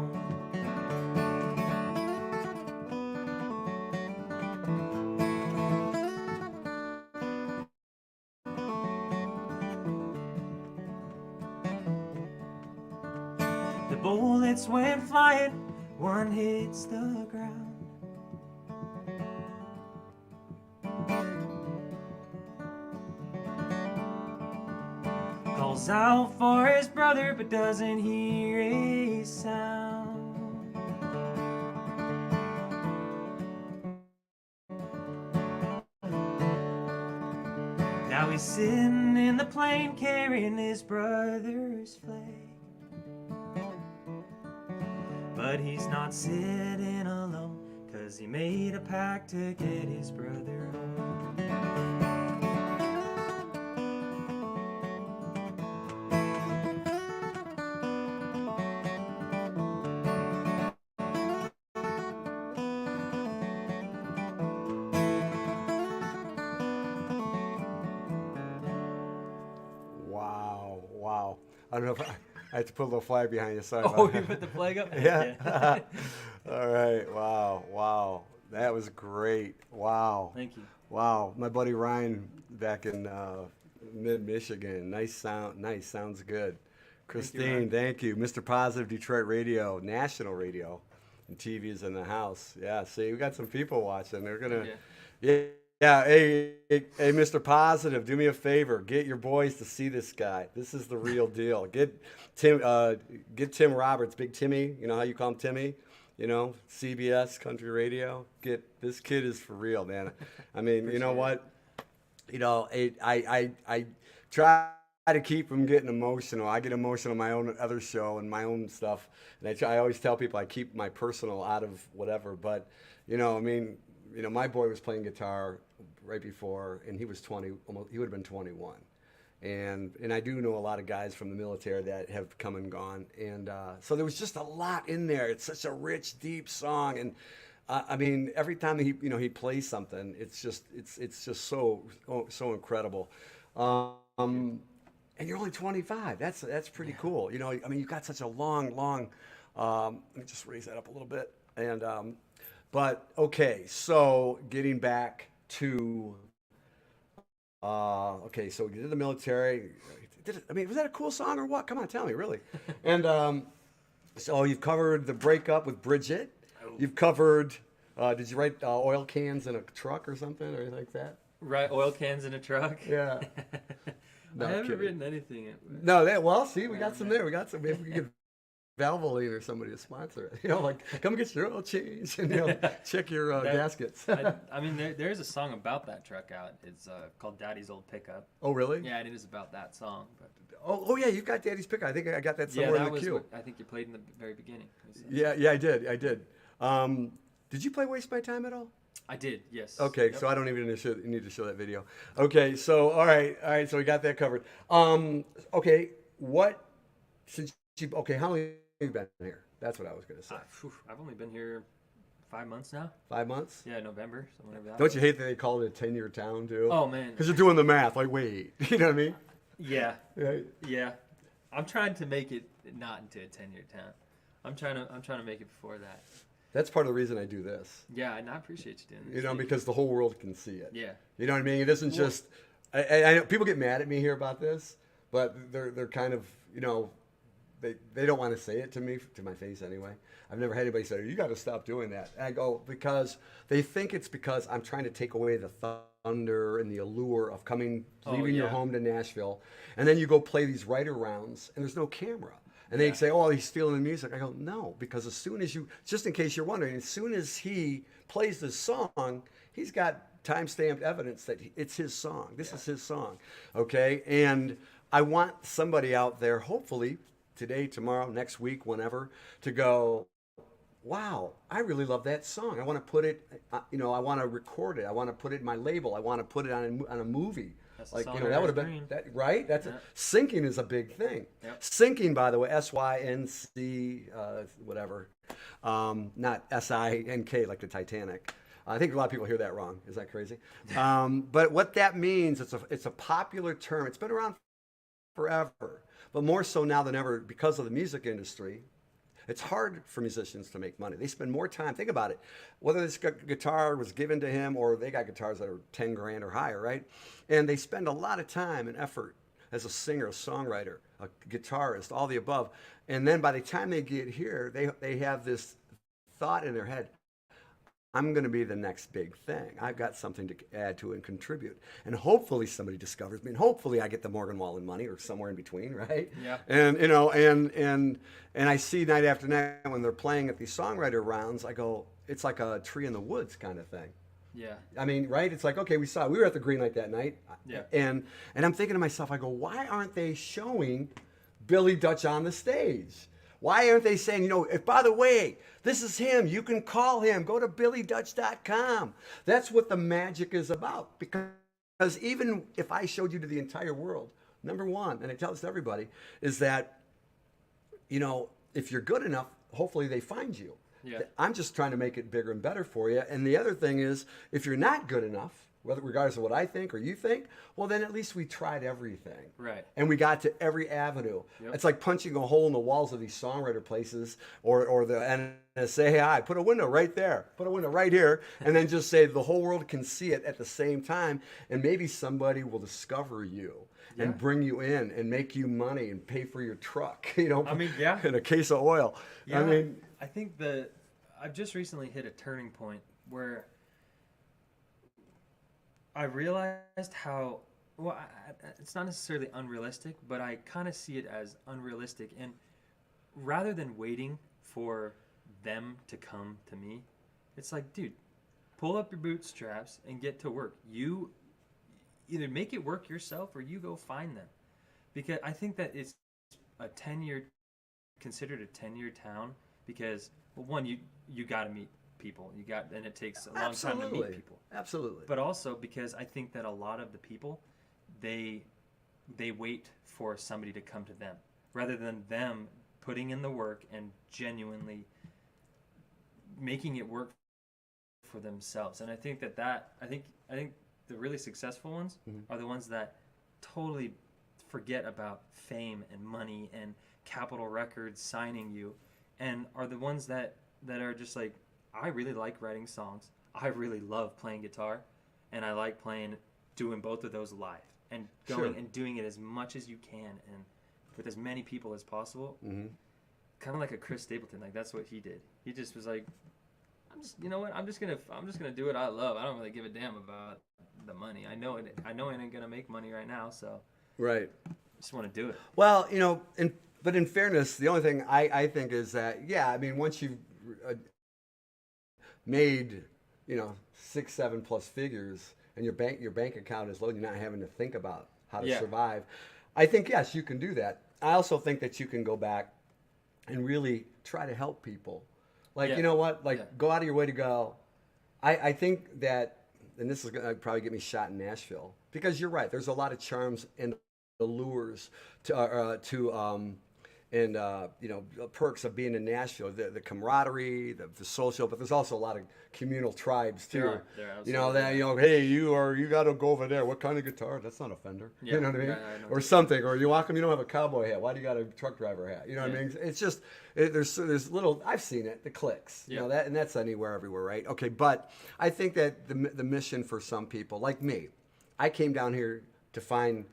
The bullets went flying, one hits the ground. Calls out for his brother, but doesn't hear a sound. Now he's sitting in the plane carrying his brother's flag. But he's not sitting alone, 'cause he made a pact to get his brother home. Wow, wow. I don't know if I had to put a little flag behind you. Sorry. Oh, about you that. put the flag up? Yeah. All right. Wow. Wow. That was great. Wow. Thank you. Wow. My buddy Ryan back in mid-Michigan. Nice sound. Nice. Sounds good. Christine, thank you. Mr. Positive Detroit Radio, national radio, and TV is in the house. Yeah. See, we got some people watching. They're gonna. Yeah. Yeah, hey, Mr. Positive, do me a favor. Get your boys to see this guy. This is the real deal. Get Tim Roberts, Big Timmy. You know how you call him Timmy? You know, CBS Country Radio. This kid is for real, man. I mean, you know what? You know, I try to keep him getting emotional. I get emotional on my own other show and my own stuff, and I always tell people I keep my personal out of whatever. But you know, I mean. You know, my boy was playing guitar right before, and he was 20. Almost, he would have been 21. And I do know a lot of guys from the military that have come and gone, and so there was just a lot in there. It's such a rich, deep song, and I mean, every time he plays something, it's just so incredible. And you're only 25. That's pretty cool. You know, I mean, you've got such a long. Let me just raise that up a little bit, and. But okay, so getting back to okay, so you did the military. I mean, was that a cool song or what? Come on, tell me, really. And so you've covered the breakup with Bridget. You've covered. Did you write oil cans in a truck or something or anything like that? Right, oil cans in a truck. Yeah. I haven't written anything yet. No, well, see, we got some there. We got some. If we could. Valvoline or somebody to sponsor it. You know, like, come get your oil change and, you know, check your gaskets. I mean, there's a song about that truck out. It's called Daddy's Old Pickup. Oh, really? Yeah, it is about that song. But oh yeah, you've got Daddy's Pickup. I think I got that somewhere in the queue. I think you played in the very beginning. Yeah, I did. Did you play Waste My Time at all? I did, yes. Okay, yep. So I don't even need to show that video. Okay, so all right, so we got that covered. Okay, how long have you been here? That's what I was going to say. I've only been here 5 months now. 5 months? Yeah, November. So whenever that Don't you hate that they call it a 10-year town, too? Oh, man. Because you're doing the math. Like, wait. You know what I mean? Yeah. Right. Yeah. I'm trying to make it not into a 10-year town. I'm trying to make it before that. That's part of the reason I do this. Yeah, and I appreciate you doing this. You know, because the whole world can see it. Yeah. You know what I mean? It isn't just... I know people get mad at me here about this, but they're kind of, you know... They don't want to say it to me, to my face anyway. I've never had anybody say, you got to stop doing that. And I go, because they think it's because I'm trying to take away the thunder and the allure of leaving your home to Nashville. And then you go play these writer rounds and there's no camera. And they say, oh, he's stealing the music. I go, no, because as soon as just in case you're wondering, as soon as he plays this song, he's got time-stamped evidence that it's his song. This is his song, okay? And I want somebody out there, hopefully, today, tomorrow, next week, whenever, to go, wow, I really love that song. I want to put it, I want to record it. I want to put it in my label. I want to put it on a movie. That's like, that would have been, right? That's syncing is a big thing. Yep. Syncing, by the way, S-Y-N-C, whatever, not S-I-N-K like the Titanic. I think a lot of people hear that wrong. Is that crazy? But what that means, it's a popular term. It's been around forever. But more so now than ever because of the music industry, it's hard for musicians to make money. They spend more time. Think about it. Whether this guitar was given to him or they got guitars that are 10 grand or higher, right? And they spend a lot of time and effort as a singer, a songwriter, a guitarist, all the above. And then by the time they get here, they have this thought in their head, I'm going to be the next big thing. I've got something to add to and contribute. And hopefully somebody discovers me. And hopefully I get the Morgan Wallen money or somewhere in between, right? Yeah. And, you know, and I see night after night when they're playing at these songwriter rounds, I go, it's like a tree in the woods kind of thing. Yeah. I mean, right? It's like, okay, we were at the green light that night. Yeah. And I'm thinking to myself, I go, why aren't they showing Billy Dutch on the stage? Why aren't they saying, if, by the way, this is him, you can call him, go to billydutch.com. That's what the magic is about. Because even if I showed you to the entire world, number one, and I tell this to everybody, is that, if you're good enough, hopefully they find you. Yeah. I'm just trying to make it bigger and better for you. And the other thing is, if you're not good enough, regardless of what I think or you think, well, then at least we tried everything. Right. And we got to every avenue. Yep. It's like punching a hole in the walls of these songwriter places or and say, hey, I put a window right there, put a window right here, and then just say the whole world can see it at the same time, and maybe somebody will discover you. Yeah. And bring you in and make you money and pay for your truck, I mean, yeah. and a case of oil. Yeah, I mean, I think I've just recently hit a turning point where I realized how, well, it's not necessarily unrealistic, but I kind of see it as unrealistic. And rather than waiting for them to come to me, it's like, dude, pull up your bootstraps and get to work. You either make it work yourself or you go find them. Because I think that it's considered a 10-year town because, well, one, you got to meet people. And it takes a long time to meet people. Absolutely. But also because I think that a lot of the people, they wait for somebody to come to them rather than them putting in the work and genuinely making it work for themselves. And I think I think the really successful ones are the ones that totally forget about fame and money and Capitol Records signing you, and are the ones that are just like, I really like writing songs. I really love playing guitar, and I like doing both of those live and going and doing it as much as you can and with as many people as possible. Mm-hmm. Kind of like a Chris Stapleton. Like that's what he did. He just was like, I'm just gonna do what I love. I don't really give a damn about the money. I know it ain't gonna make money right now, so right. Just want to do it. Well, but in fairness, the only thing I think is that, I mean, once you've made 6, 7 plus figures, and your bank account is low, you're not having to think about how to survive. I think yes, you can do that. I also think that you can go back and really try to help people. Like, you know what? Like, go out of your way to go. I think that, and this is going to probably get me shot in Nashville, because you're right. There's a lot of charms and allures and perks of being in Nashville, the camaraderie, the social, but there's also a lot of communal tribes too. Hey, you got to go over there. What kind of guitar? That's not a Fender. Yeah. You know what I mean? Yeah, or something. Or how come you don't have a cowboy hat? Why do you got a truck driver hat? You know what I mean? It's just there's little. I've seen it. The clicks. Yeah. And that's everywhere, right? Okay, but I think that the mission for some people, like me, I came down here to find.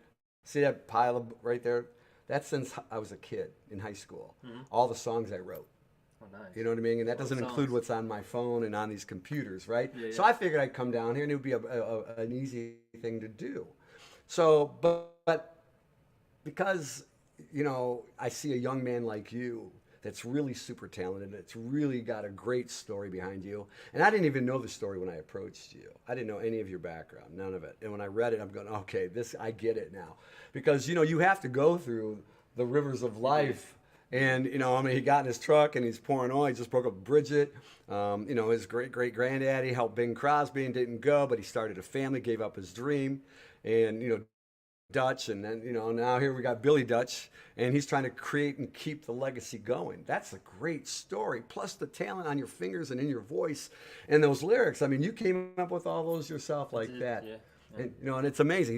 See that pile right there? That's since I was a kid in high school. Mm-hmm. All the songs I wrote. Oh, nice. You know what I mean? And that doesn't include what's on my phone and on these computers, right? Yeah, So I figured I'd come down here and it would be an easy thing to do. So, but because, I see a young man like you that's really super talented, that's really got a great story behind you. And I didn't even know the story when I approached you. I didn't know any of your background, none of it. And when I read it, I'm going, okay, I get it now. Because, you have to go through the rivers of life. And, he got in his truck and he's pouring oil. He just broke up with Bridget. His great-great-granddaddy helped Bing Crosby and didn't go, but he started a family, gave up his dream. And, Dutch, and then now here we got Billy Dutch, and he's trying to create and keep the legacy going. That's a great story, plus the talent on your fingers and in your voice and those lyrics. I mean, you came up with all those yourself like that. Yeah. And, and it's amazing.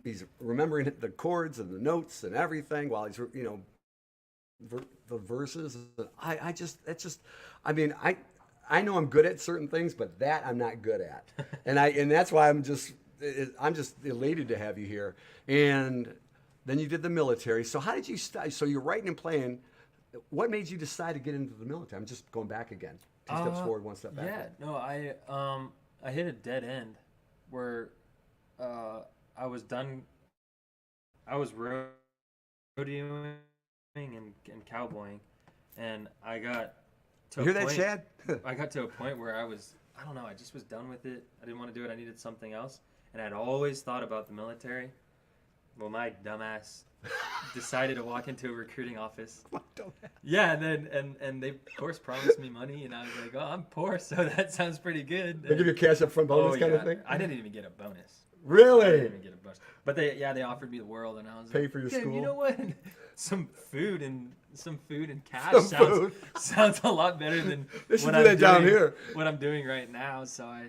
He's remembering the chords and the notes and everything while he's the verses. I know I'm good at certain things, but that I'm not good at, and that's why I'm just elated to have you here. And then you did the military. So how did you start? So you're writing and playing. What made you decide to get into the military? I'm just going back again. 2 steps forward, 1 step back. Yeah, no, I hit a dead end where I was done. I was rodeoing and cowboying, and I got to You hear that, Chad? I got to a point where I was I don't know. I just was done with it. I didn't want to do it. I needed something else. And I'd always thought about the military. Well, my dumbass decided to walk into a recruiting office. Yeah, and then and they of course promised me money, and I was like, oh, I'm poor, so that sounds pretty good. They give you a cash up front bonus kind of thing? I didn't even get a bonus. Really? I didn't even get a bonus. But they offered me the world, and I was Pay like, for your "Dude, school? You know what? Some food and cash Some sounds food. sounds a lot better than They should what do I'm that down doing- here. What I'm doing right now, so I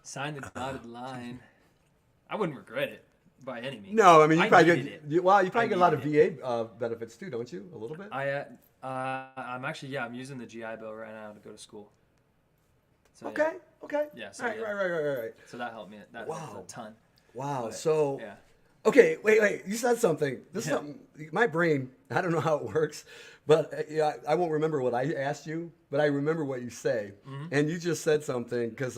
signed the dotted line. I wouldn't regret it by any means. No, I mean, you I probably needed get, it. you probably get a lot of needed VA benefits too, don't you? A little bit? I'm actually I'm using the GI Bill right now to go to school. So, Okay, okay. Yeah, so, right, yeah. right. So that helped me. That helped a ton. Wow, But, so... yeah. Okay, wait. You said something. This is Yeah. something. My brain. I don't know how it works, but yeah, I won't remember what I asked you, but I remember what you say. Mm-hmm. And you just said something because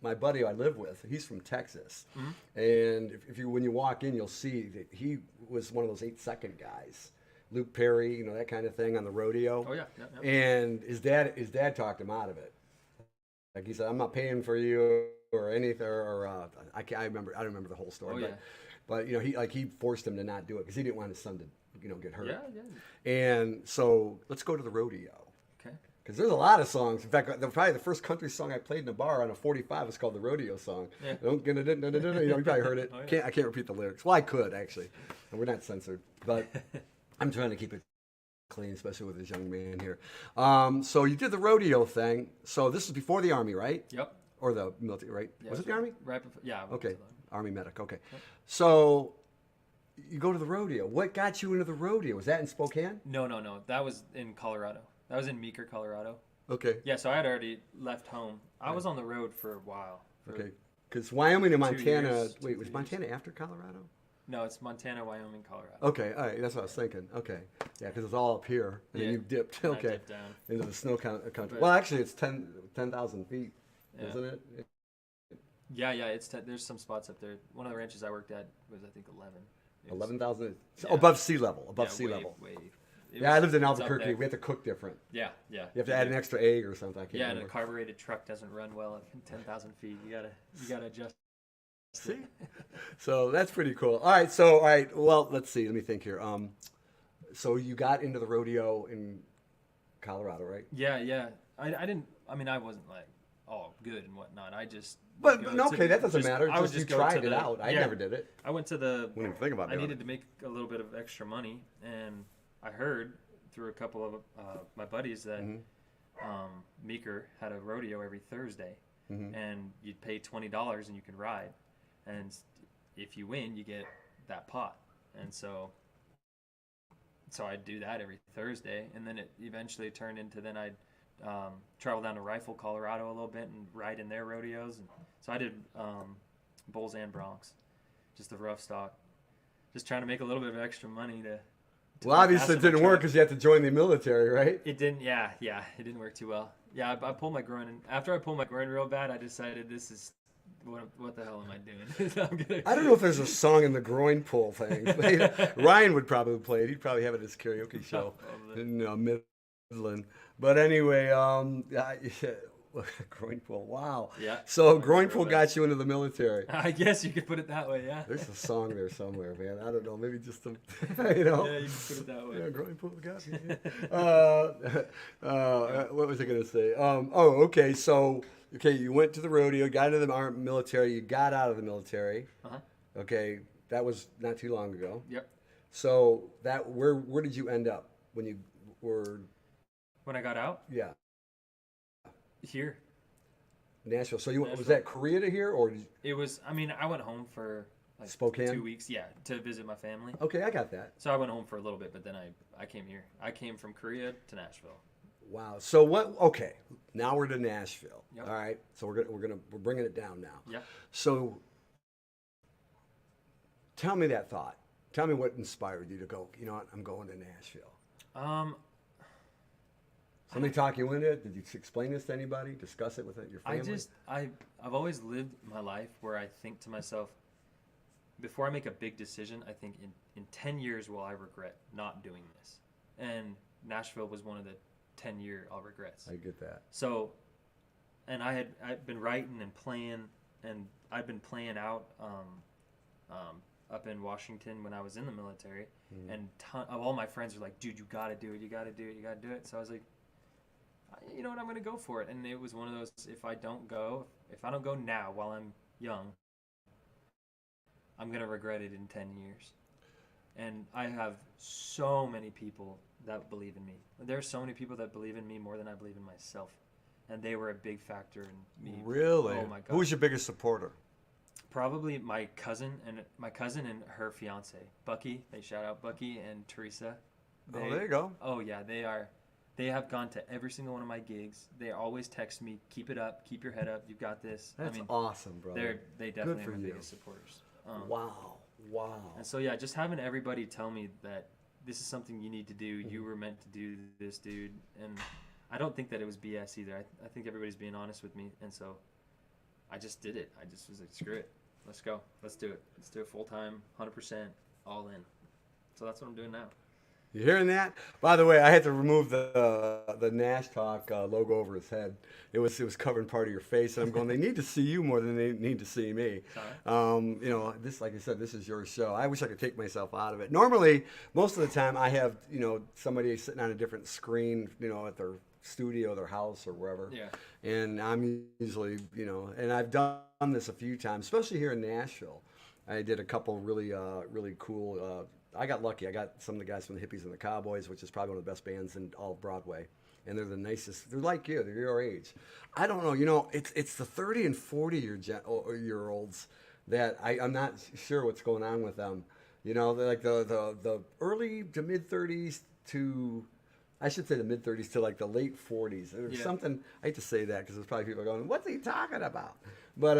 my buddy I live with, he's from Texas, Mm-hmm. and if you when you walk in, you'll see that he was one of those 8-second guys, Luke Perry, that kind of thing on the rodeo. Oh yeah. And his dad talked him out of it. Like he said, I'm not paying for you or anything, or I don't remember the whole story, Oh, yeah. but he forced him to not do it because he didn't want his son to get hurt. Yeah. And so let's go to the rodeo Okay. because there's a lot of songs. In fact, probably the first country song I played in a bar on a 45 was called the rodeo song. Yeah. Don't get it, you probably heard it. Oh, yeah. I can't repeat the lyrics. Well, I could actually, and we're not censored, but I'm trying to keep it clean, especially with this young man here. So you did the rodeo thing. So this is before the Army, right? Yep. Or the military, right? Yeah, Was it the Army? Right before. Yeah. I went Okay, to the- Army medic. Okay. So you go to the rodeo. What got you into the rodeo? Was that in Spokane? No. That was in Colorado. That was in Meeker, Colorado. Okay. Yeah. So I had already left home. I was on the road for a while. Okay. Because Wyoming and 2 Montana. years, Wait, 2 was years. Montana after Colorado? No, it's Montana, Wyoming, Colorado. Okay. All right. That's what I was thinking. Okay. Yeah, because it's all up here, and then Yeah, you dipped. and I Okay. dipped down. Into the snow country. But- Well, actually, it's 10,000 feet, Yeah. isn't it? Yeah. There's some spots up there. One of the ranches I worked at was I think 11. It was- 11,000 Yeah. above sea level. Above yeah, sea way- level. way- it Yeah, I was- lived in it's up Albuquerque. there. We had to cook different. Yeah. You have to add an extra egg or something. I can't Yeah, and a remember. carbureted truck doesn't run well at 10,000 feet. You gotta adjust. See? So that's pretty cool. All right. Well, let's see. Let me think here. So you got into the rodeo in Colorado, right? Yeah. I didn't. I mean, I wasn't like all good and whatnot. I just. But go no, to- okay, that doesn't just- matter. I would Just you go to tried it the- out. I yeah. never did it. I went to the. Wouldn't even think about I doing needed it. to make a little bit of extra money, and I heard through a couple of my buddies that Mm-hmm. Meeker had a rodeo every Thursday, Mm-hmm. and you'd pay $20 and you could ride, and if you win, you get that pot, and so I'd do that every Thursday, and then it eventually turned into then I'd travel down to Rifle, Colorado a little bit and ride in their rodeos, and so I did bulls and broncs, just the rough stock, just trying to make a little bit of extra money to Well, obviously it didn't work because you had to join the military, right? It didn't. Yeah, it didn't work too well. Yeah, I pulled my groin, and after I pulled my groin real bad, I decided this is what the hell am I doing? I don't know if there's a song in the groin pull thing. Ryan would probably play it. He'd probably have it at his karaoke show in Midland. But anyway, groin pull. Wow. Yeah. So groin pull got you into the military. I guess you could put it that way. Yeah. There's a song there somewhere, man. I don't know. Maybe just a, Yeah, you can put it that way. Yeah, groin pull got me. What was I going to say? Okay. So, you went to the rodeo, got into the military, you got out of the military. Uh-huh. Okay, that was not too long ago. Yep. So where did you end up when you were? When I got out Yeah, here, Nashville. So was Nashville. that Korea to here or? it was. I mean, I went home for like Spokane? 2 weeks. Yeah, to visit my family. Okay, I got that. So I went home for a little bit, but then I came here. I came from Korea to Nashville. Wow. So what? Okay, now we're to Nashville. Yep. All right. So we're bringing it down now. Yeah. So tell me that thought. Tell me what inspired you to go. You know what? I'm going to Nashville. Somebody talk you into it? Did you explain this to anybody? Discuss it with your family? I've always lived my life where I think to myself, before I make a big decision, I think in 10 years will I regret not doing this? And Nashville was one of the 10-year regrets. I get that. So I'd been writing and playing, and I'd been playing out up in Washington when I was in the military, and of all my friends were like, dude, you gotta do it, you gotta do it, you gotta do it. So I was like, you know what, I'm gonna go for it. And it was one of those, if I don't go now while I'm young, I'm gonna regret it in 10 years. And I have so many people that believe in me. There are so many people that believe in me more than I believe in myself, and they were a big factor in me. Really? Oh my God. Who was your biggest supporter? Probably my cousin and her fiance, Bucky. They shout out Bucky and Teresa. There you go. Oh yeah, they have gone to every single one of my gigs. They always text me, keep it up, keep your head up, you've got this. That's awesome, brother. They definitely Good for are my you. biggest supporters. Wow. And so yeah, just having everybody tell me that this is something you need to do. You were meant to do this, dude. And I don't think that it was BS either. I think everybody's being honest with me, and so I just did it. I just was like, screw it, let's go, let's do it. Let's do it full time, 100%, all in. So that's what I'm doing now. You hearing that? By the way, I had to remove the Nash Talk logo over his head. It was covering part of your face, and I'm going, they need to see you more than they need to see me. This, like I said, this is your show. I wish I could take myself out of it. Normally, most of the time, I have somebody sitting on a different screen, at their studio, their house, or wherever. Yeah. And I'm usually, and I've done this a few times, especially here in Nashville. I did a couple really cool. I got lucky. I got some of the guys from the Hippies and the Cowboys, which is probably one of the best bands in all of Broadway. And they're the nicest. They're like you. They're your age. I don't know. It's the 30 and 40 year olds that I'm not sure what's going on with them. They're like the early to mid 30s to, I should say the mid 30s to like the late 40s. There's something. I hate to say that because there's probably people going, "What's he talking about?" But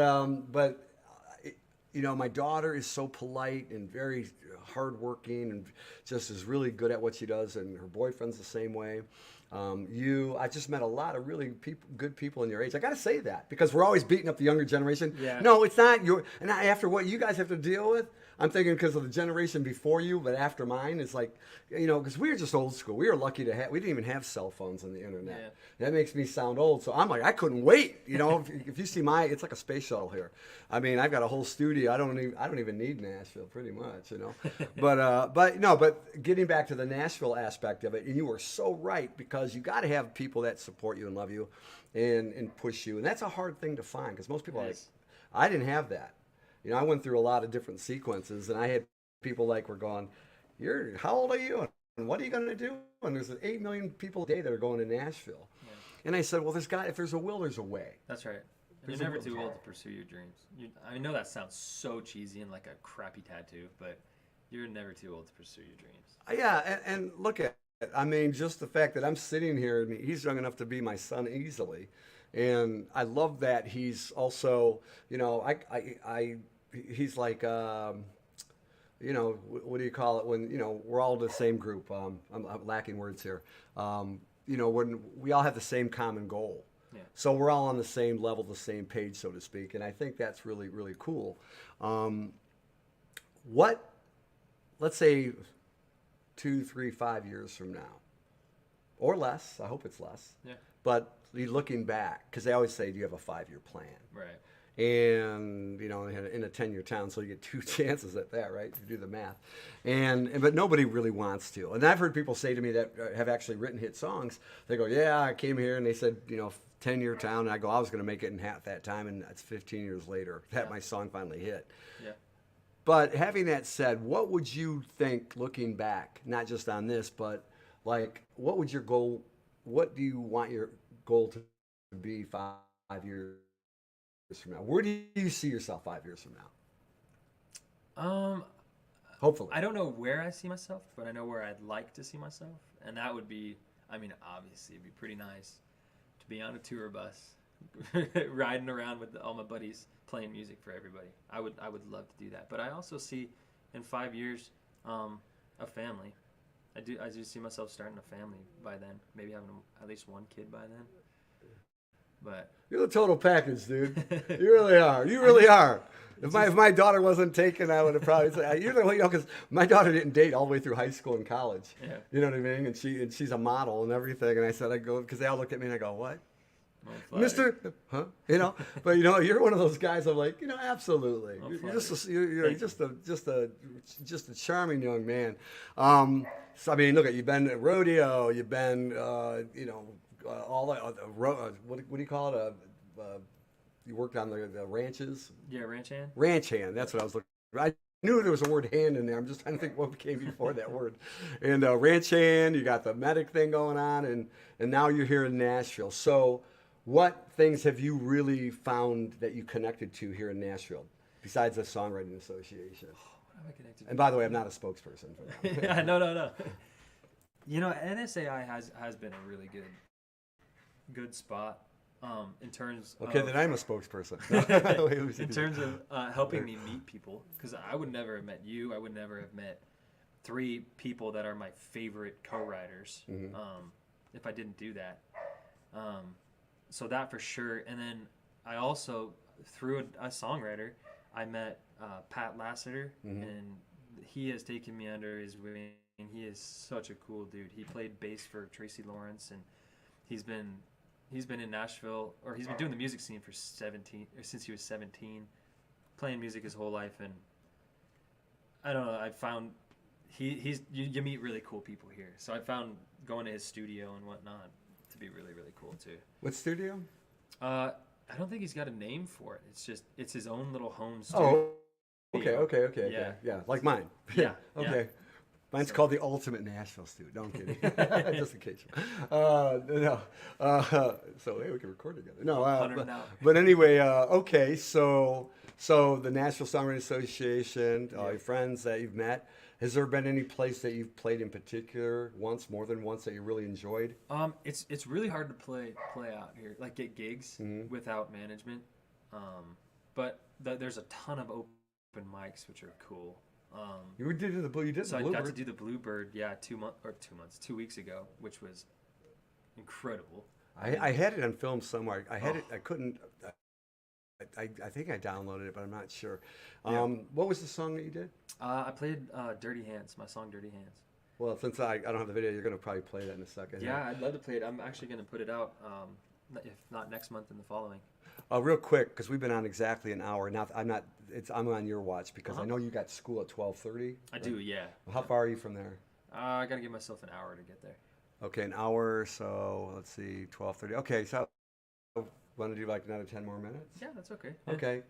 my daughter is so polite and very hardworking and just is really good at what she does, and her boyfriend's the same way. I just met a lot of really good people in your age. I got to say that because we're always beating up the younger generation. Yeah. No, it's not and after what you guys have to deal with, I'm thinking because of the generation before you, but after mine, it's like, because we were just old school. We were lucky to we didn't even have cell phones and the internet. Yeah. That makes me sound old. So I'm like, I couldn't wait. If you see it's like a space shuttle here. I mean, I've got a whole studio. I don't even need Nashville pretty much, but getting back to the Nashville aspect of it, and you were so right because you got to have people that support you and love you and push you. And that's a hard thing to find because most people are like, I didn't have that. I went through a lot of different sequences, and I had people like were going, how old are you? And what are you going to do? And there's 8 million people a day that are going to Nashville. Yeah. And I said, well, if there's a will, there's a way. That's right. You're never too old to pursue your dreams. I know that sounds so cheesy and like a crappy tattoo, but you're never too old to pursue your dreams. Yeah, and look at it. I mean, just the fact that I'm sitting here, and he's young enough to be my son easily. And I love that he's also, he's like, what do you call it when, we're all the same group. I'm lacking words here. When we all have the same common goal. Yeah. So we're all on the same level, the same page, so to speak. And I think that's really, really cool. Let's say 2, 3, 5 years from now, or less, I hope it's less. Yeah. But looking back, because they always say, do you have a 5-year plan? Right. And in a 10-year town, so you get 2 chances at that, right? If you do the math, but nobody really wants to. And I've heard people say to me that have actually written hit songs. They go, "Yeah, I came here and they said 10-year town," and I go, "I was going to make it in half that time," and that's 15 years later that my song finally hit. Yeah. But having that said, what would you think looking back, not just on this, but like, what would your goal? What do you want your goal to be 5 years from now? Where do you see yourself 5 years from now? Hopefully. I don't know where I see myself, but I know where I'd like to see myself. And that would be, obviously it'd be pretty nice to be on a tour bus, riding around with all my buddies, playing music for everybody. I would love to do that. But I also see in 5 years, a family. I do see myself starting a family by then, maybe having at least one kid by then. But you're the total package, dude. You really are. You really are. If my daughter wasn't taken, I would have probably said, because my daughter didn't date all the way through high school and college. Yeah. You know what I mean? And she's a model and everything. And I go, because they all looked at me and I go, what? Mr. Huh? You know, but you're one of those guys. I'm like, absolutely. You're just a charming young man. So I mean, look at you've been at rodeo. You've been, all what do you call it? You worked on the ranches. Yeah, ranch hand. Ranch hand. That's what I was looking for. I knew there was a word hand in there. I'm just trying to think what came before that word. And ranch hand. You got the medic thing going on, and now you're here in Nashville. So, what things have you really found that you connected to here in Nashville, besides the Songwriting Association? What am I connected to? And by the way, I'm not a spokesperson for that. Yeah, no. NSAI has been a really good spot. In terms okay, of, then I'm a spokesperson. in terms of helping me meet people, because I would never have met you. I would never have met 3 people that are my favorite co-writers if I didn't do that. So that for sure. And then I also, through a songwriter, I met Pat Lassiter, and he has taken me under his wing. And he is such a cool dude. He played bass for Tracy Lawrence, and he's been in Nashville, or he's been doing the music scene since he was 17, playing music his whole life. And I don't know, I found you meet really cool people here. So I found going to his studio and whatnot to be really, really cool too. What studio? I don't think he's got a name for it. It's his own little home studio. Oh, okay. Yeah, like mine. Yeah. Okay. Yeah. Mine's called the Ultimate Nashville Studio. No, I'm kidding. Just in case. No. So hey, we can record together. No. But anyway, okay. So the Nashville Songwriting Association, your friends that you've met. Has there been any place that you've played in particular more than once that you really enjoyed? It's really hard to play out here, like get gigs without management. But there's a ton of open mics which are cool. You did the Bluebird. So I got to do the Bluebird, 2 weeks ago, which was incredible. I had it on film somewhere. I had it. I couldn't. I think I downloaded it, but I'm not sure. What was the song that you did? I played "Dirty Hands," my song "Dirty Hands." Well, since I don't have the video, you're going to probably play that in a second. Yeah, I'd love to play it. I'm actually going to put it out, if not next month, in the following. Real quick, because we've been on exactly an hour. Now I'm on your watch because I know you got school at 12:30. I do, yeah. How far are you from there? I got to give myself an hour to get there. Okay, an hour. So let's see, 12:30. Okay, so want to do like another 10 more minutes? Yeah, that's okay. Okay,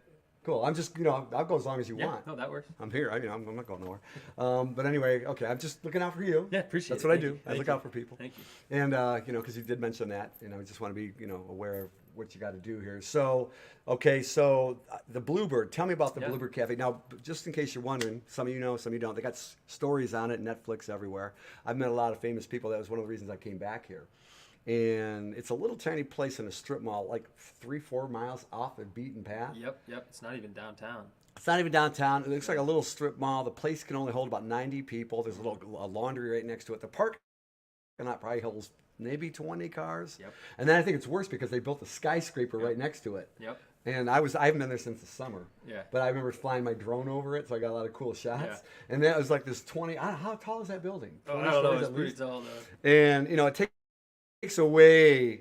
cool. I'm just I'll go as long as you want. No, that works. I'm here. I'm not going nowhere. But anyway, okay. I'm just looking out for you. Yeah, appreciate it. That's what I do. I look out for people. Thank you. And because you did mention that, I just want to be aware of what you got to do here. So, okay, so the Bluebird. Tell me about the Bluebird Cafe. Now, just in case you're wondering, some of you know, some of you don't. They got stories on it, Netflix everywhere. I've met a lot of famous people. That was one of the reasons I came back here. And it's a little tiny place in a strip mall, like 3-4 miles off the beaten path. Yep. It's not even downtown. It's not even downtown. It looks like a little strip mall. The place can only hold about 90 people. There's a laundry right next to it. The parking lot probably holds maybe 20 cars. Yep. And then I think it's worse because they built a skyscraper right next to it. Yep. And I haven't been there since the summer. Yeah. But I remember flying my drone over it, so I got a lot of cool shots. Yeah. And that was like this 20. How tall is that building? Oh, I don't know. It's pretty tall though. And it takes away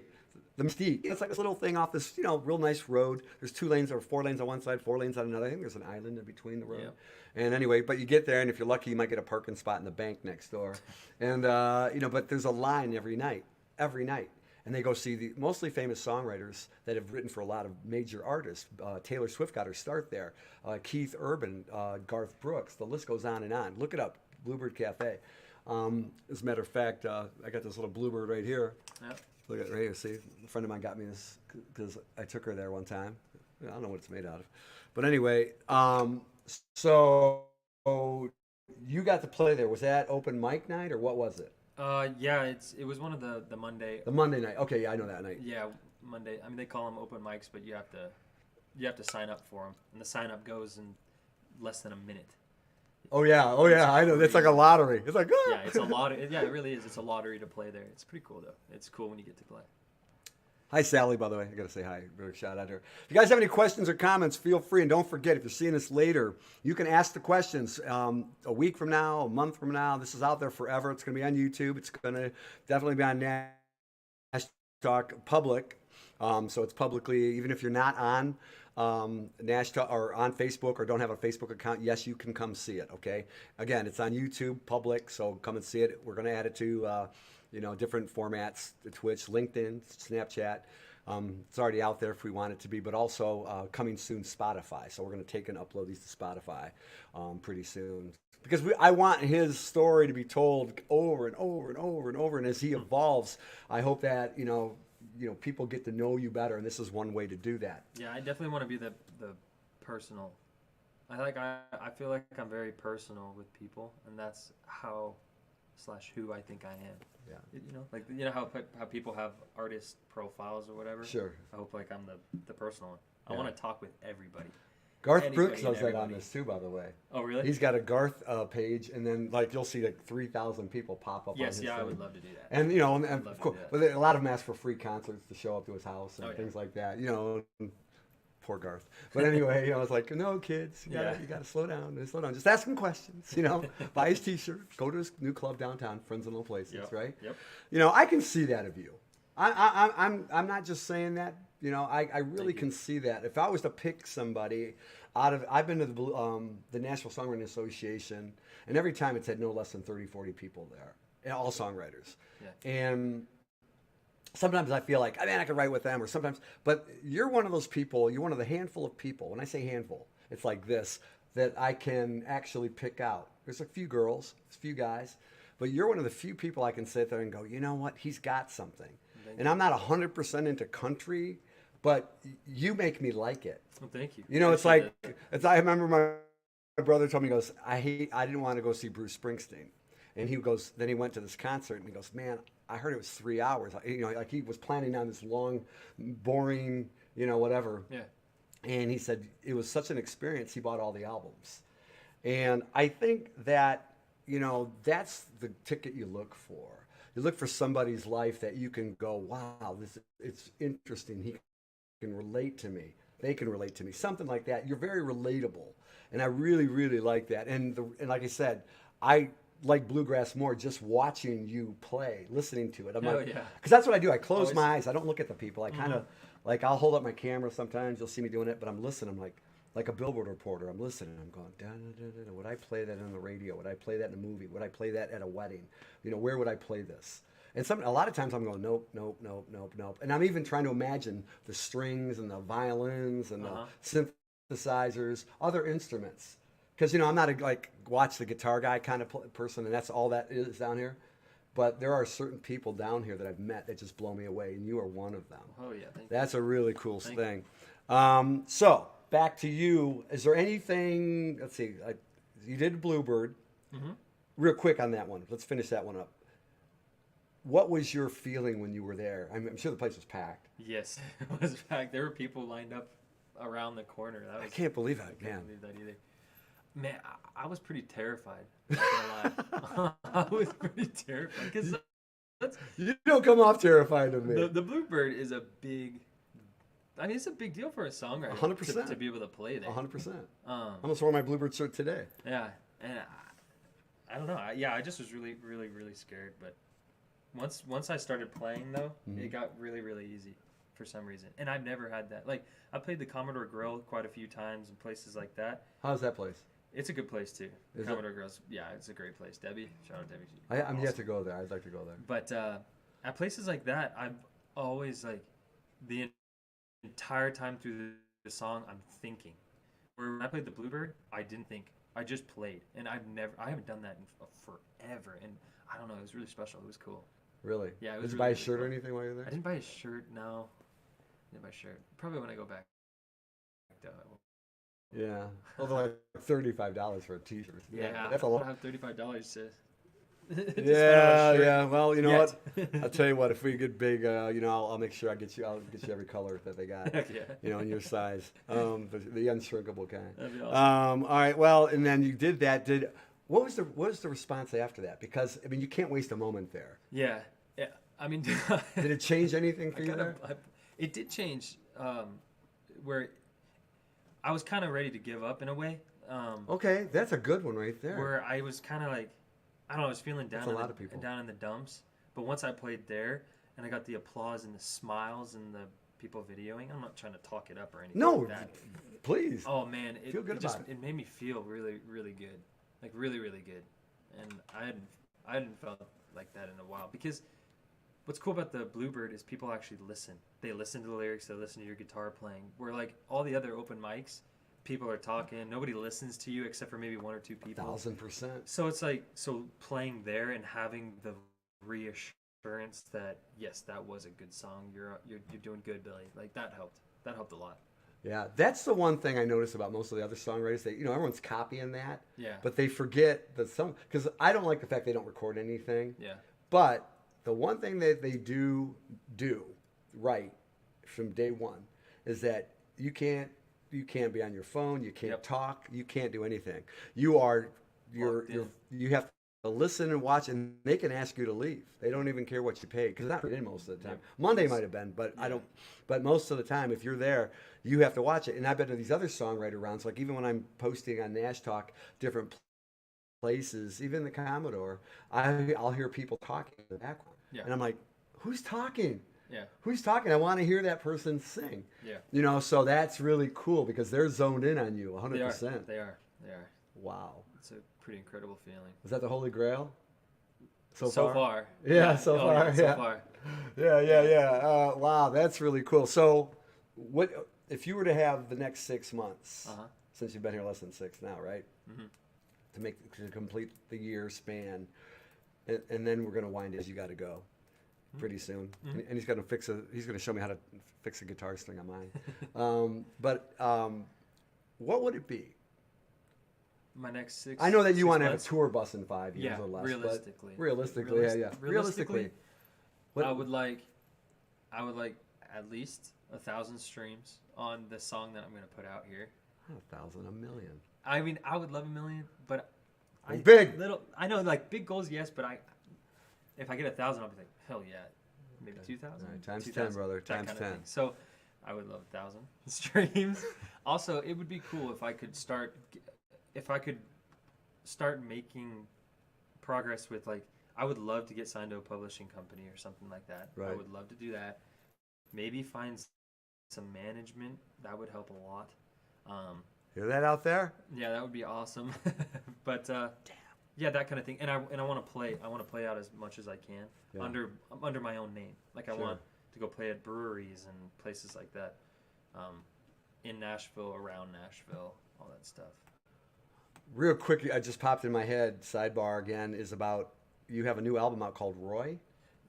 the mystique. It's like this little thing off this, real nice road. There's 2 lanes or 4 lanes on one side, 4 lanes on another. I think there's an island in between the road. Yep. And anyway, but you get there, and if you're lucky, you might get a parking spot in the bank next door. And but there's a line every night, and they go see the mostly famous songwriters that have written for a lot of major artists. Taylor Swift got her start there. Keith Urban, Garth Brooks. The list goes on and on. Look it up, Bluebird Cafe. As a matter of fact, I got this little Bluebird right here. Yep. Look at it right here. See, a friend of mine got me this because I took her there one time. I don't know what it's made out of, but anyway. So you got to play there. Was that open mic night or what was it? Yeah, it was one of the Monday. The Monday night. Okay, yeah, I know that night. Yeah, Monday. I mean, they call them open mics, but you have to sign up for them, and the sign up goes in less than a minute. Oh yeah, I know. It's like a lottery. It's like yeah, it's a lottery. Yeah, it really is. It's a lottery to play there. It's pretty cool though. It's cool when you get to play. Hi, Sally, by the way. I got to say hi. Big shout out to her. If you guys have any questions or comments, feel free. And don't forget, if you're seeing this later, you can ask the questions a week from now, a month from now. This is out there forever. It's going to be on YouTube. It's going to definitely be on Nash Talk Public. So it's publicly, even if you're not on Nash Talk or on Facebook or don't have a Facebook account, yes, you can come see it. Okay. Again, it's on YouTube, public, so come and see it. We're going to add it to different formats: Twitch, LinkedIn, Snapchat. It's already out there if we want it to be, but also coming soon Spotify. So we're going to take and upload these to Spotify pretty soon. Because I want his story to be told over and over and over and over. And as he evolves, I hope that, people get to know you better. And this is one way to do that. Yeah, I definitely want to be the personal. I feel like I'm very personal with people, and that's how/who I think I am. Yeah. How people have artist profiles or whatever. Sure. I hope like I'm the personal one. I want to talk with everybody. Garth Anybody Brooks and does that on everybody. this too, by the way. Oh, really? He's got a Garth page, and then you'll see 3,000 people pop up. Yes, on his yeah, I thing. would love to do that. And and I'd of love to course, do that. but a lot of them ask for free concerts to show up to his house and Oh, yeah. things like that. Poor Garth. But anyway, I was like, no, kids, you gotta slow down. Slow down. Just ask him questions. Buy his T-shirt. Go to his new club downtown, Friends in Low Places. Yep. Right. Yep. I can see that of you. I'm not just saying that. I really can see that. If I was to pick somebody I've been to the Nashville Songwriting Association, and every time it's had no less than 30, 40 people there, and all songwriters. Yeah. And sometimes I feel like, I could write with them, or sometimes, but you're one of those people, you're one of the handful of people, when I say handful, it's like this, that I can actually pick out. There's a few girls, a few guys, but you're one of the few people I can sit there and go, you know what, he's got something. And I'm not 100% into country, but you make me like it. Well, thank you. It's like, I remember my brother told me, he goes, I didn't want to go see Bruce Springsteen. And he goes, then he went to this concert and he goes, man, I heard it was 3 hours. Like he was planning on this long, boring, whatever. Yeah. And he said it was such an experience, he bought all the albums. And I think that, that's the ticket you look for. You look for somebody's life that you can go, wow, it's interesting. He can relate to me. They can relate to me. Something like that. You're very relatable. And I really, really like that. And like I said, I like bluegrass more just watching you play, listening to it. I'm like, yeah. Because that's what I do. I close Always. my eyes. I don't look at the people. I kind of, I'll hold up my camera sometimes. You'll see me doing it, but I'm listening. I'm like a billboard reporter. I'm listening. I'm going, da, da, da, da. Would I play that on the radio? Would I play that in a movie? Would I play that at a wedding? Where would I play this? And a lot of times I'm going, nope, nope, nope, nope, nope. And I'm even trying to imagine the strings and the violins and the synthesizers, other instruments. Because, I'm not watch the guitar guy kind of person, and that's all that is down here. But there are certain people down here that I've met that just blow me away, and you are one of them. Oh, yeah. Thank That's you. a really cool thing. So, back to you. Is there anything, let's see, you did Bluebird. Mm-hmm. Real quick on that one. Let's finish that one up. What was your feeling when you were there? I'm sure the place was packed. Yes, it was packed. There were people lined up around the corner. I can't believe it, I man. can't believe that either. Man, I was pretty terrified. Not gonna lie. I was pretty terrified because You don't come off terrified of me. the Bluebird is a big. I mean, it's a big deal for a songwriter 100%. to be able to play there. 100%. I almost wore my Bluebird shirt today. Yeah, and I don't know. I just was really, really, really scared. But once I started playing, though, it got really, really easy for some reason. And I've never had that. Like, I played the Commodore Grill quite a few times in places like that. How's that place? It's a good place, too. Is Commodore Grill's, yeah, it's a great place. Debbie, shout out Debbie. I'm yet to go there. I'd like to go there. But at places like that, I'm always, the entire time through the song, I'm thinking. Where when I played the Bluebird, I didn't think. I just played. And I haven't done that in forever. And I don't know, it was really special. It was cool. Really? Yeah, it Did was you really, buy a really shirt or cool. anything while you're I there? didn't buy a shirt, no. I didn't buy a shirt. Probably when I go back. I will. Yeah. Although $35 for a T-shirt. Yeah, That's a I lot. have $35 to spend on a Yeah, shirt. yeah. Well, you know Yet. what? I'll tell you what. If we get big, I'll make sure I'll get you every color that they got. Heck yeah. In your size, the unshrinkable kind. That'd be awesome. All right. Well, and then you did that. What was the response after that? Because you can't waste a moment there. Yeah. I mean, Did it change anything for you there? it did change. Where I was kind of ready to give up in a way. Okay, that's a good one right there. Where I was kind of like, I don't know, I was feeling down. That's a lot of people. Down in the dumps. But once I played there, and I got the applause and the smiles and the people videoing. I'm not trying to talk it up or anything No, like that. please. Oh man, Feel good just about it. it made me feel really really good, like really really good, and I hadn't felt like that in a while. Because what's cool about the Bluebird is people actually listen. They listen to the lyrics. They listen to your guitar playing. Where like all the other open mics, people are talking. Nobody listens to you except for maybe one or two people. 1,000%. So it's like playing there and having the reassurance that yes, that was a good song. You're doing good, Billy. Like that helped. That helped a lot. Yeah, that's the one thing I notice about most of the other songwriters. They, everyone's copying that. Yeah. But they forget that some, because I don't like the fact they don't record anything. Yeah. But the one thing that they do right from day one is that you can't be on your phone. You can't talk. You can't do anything. You have to listen and watch, and they can ask you to leave. They don't even care what you pay because not in most of the time. Monday might have been, but I don't. But most of the time, if you're there, you have to watch it. And I've been to these other songwriter rounds, like even when I'm posting on Nash Talk, different places, even the Commodore, I'll hear people talking in the background, and I'm like, who's talking? Yeah. Who's talking? I want to hear that person sing. Yeah. So that's really cool because they're zoned in on you 100%. They are. Wow. It's a pretty incredible feeling. Is that the Holy Grail? So far. Yeah, so far. Yeah, so far. Yeah. Wow, that's really cool. So, what if you were to have the next 6 months? Since you've been here less than 6 now, right? Mm-hmm. To complete the year span, and then we're gonna wind as you got to go pretty soon. Mm-hmm. And he's gonna he's gonna show me how to fix a guitar string on mine. But what would it be? My next 6. I know that you want to have a months? tour bus in 5 years or less. Realistically. Realistically. I would like at least 1,000 streams on the song that I'm going to put out here. 1,000, 1 million. I mean, I would love 1 million, but big. I know, like big goals, yes, but if I get 1,000, I'll be like, hell yeah, maybe 2,000. Right, times 10, brother. Times 10. So I would love 1,000 streams. Also, it would be cool if I could start making progress with, like, I would love to get signed to a publishing company or something like that. Right. I would love to do that. Maybe find some management. That would help a lot. Hear that out there? Yeah, that would be awesome. But yeah, that kind of thing. And I want to play. I want to play out as much as I can under my own name. Like I want to go play at breweries and places like that, in Nashville, around Nashville, all that stuff. Real quick, I just popped in my head. Sidebar again is about you have a new album out called Roy.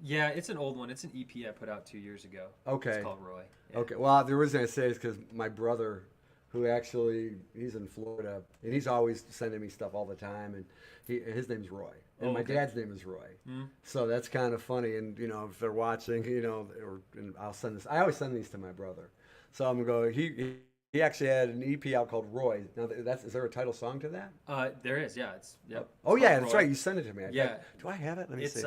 Yeah, it's an old one. It's an EP I put out 2 years ago. Okay. It's called Roy. Yeah. Okay. Well, the reason I say is because my brother, who actually he's in Florida, and he's always sending me stuff all the time, and his name's Roy, and my dad's name is Roy. Mm. So that's kind of funny. And if they're watching, and I'll send this. I always send these to my brother. So I'm gonna go. He actually had an EP out called Roy. Now, is there a title song to that? There is, yeah. It's Oh yeah, that's Roy. right. You sent it to me. Yeah. Do I have it? Let me see.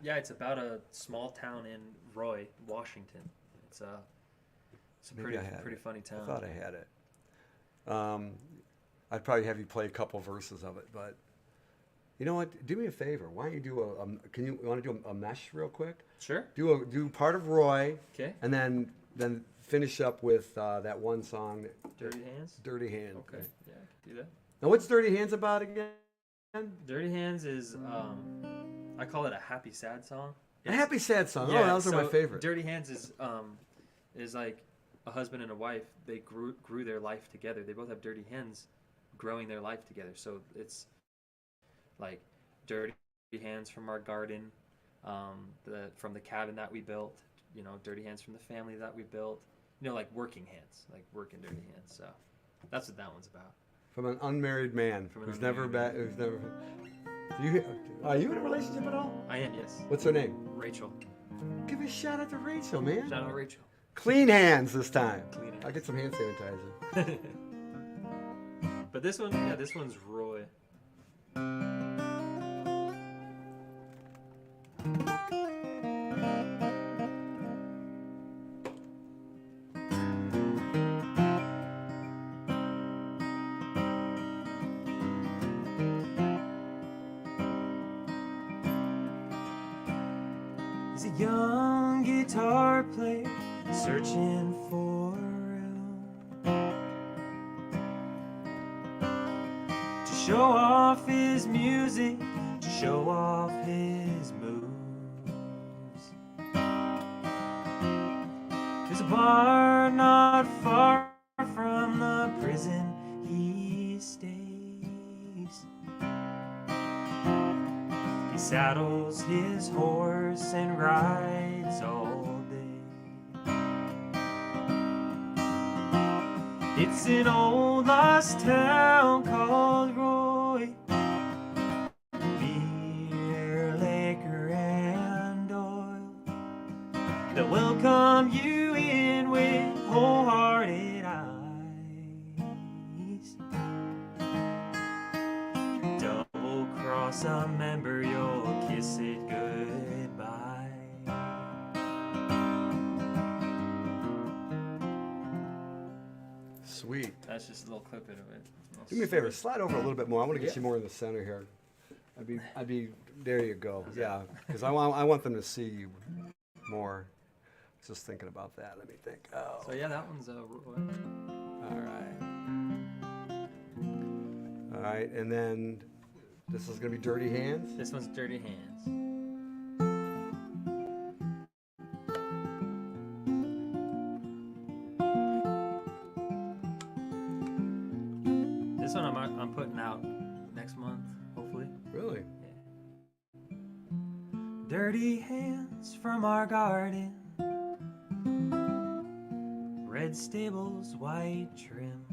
It's about a small town in Roy, Washington. It's a pretty funny town. I thought I had it. I'd probably have you play a couple verses of it, but you know what? Do me a favor. Why don't you do you want to do a mesh real quick? Sure. Do part of Roy. Okay. And then finish up with that one song. Dirty Hands? Dirty Hands. Okay, yeah, I can do that. Now, what's Dirty Hands about again? Dirty Hands is, I call it a happy sad song. A happy sad song. Yeah, those are my favorite. Dirty Hands is like a husband and a wife. They grew their life together. They both have dirty hands growing their life together. So it's like dirty hands from our garden, from the cabin that we built, dirty hands from the family that we built. Like working hands, like working dirty hands. So that's what that one's about. From an unmarried man who's never. Are you in a relationship at all? I am, yes. What's her name? Rachel. Give a shout out to Rachel, man. Shout out Rachel. Clean hands this time. Clean hands. I'll get some hand sanitizer. But this one's Roy. He's a young young guitar player searching for room to show off his music, to show off his moves. There's a bar not far from the prison he stays. He saddles his horse and rides all day. It's an old lost town called Roy. Beer, liquor, and oil that welcome you in with wholehearted eyes. Double cross a member, you'll kiss it goodbye. Sweet. That's just a little clip of it. Do me a favor, slide over a little bit more. I want to get you more in the center here. I'd be. There you go. Yeah, because I want them to see you more. Just thinking about that. Let me think. Oh. So yeah, that one's All right. All right, and then this is gonna be Dirty Hands. This one's Dirty Hands. This one I'm putting out next month, hopefully. Really? Yeah. Dirty hands from our garden, red stables, white trim,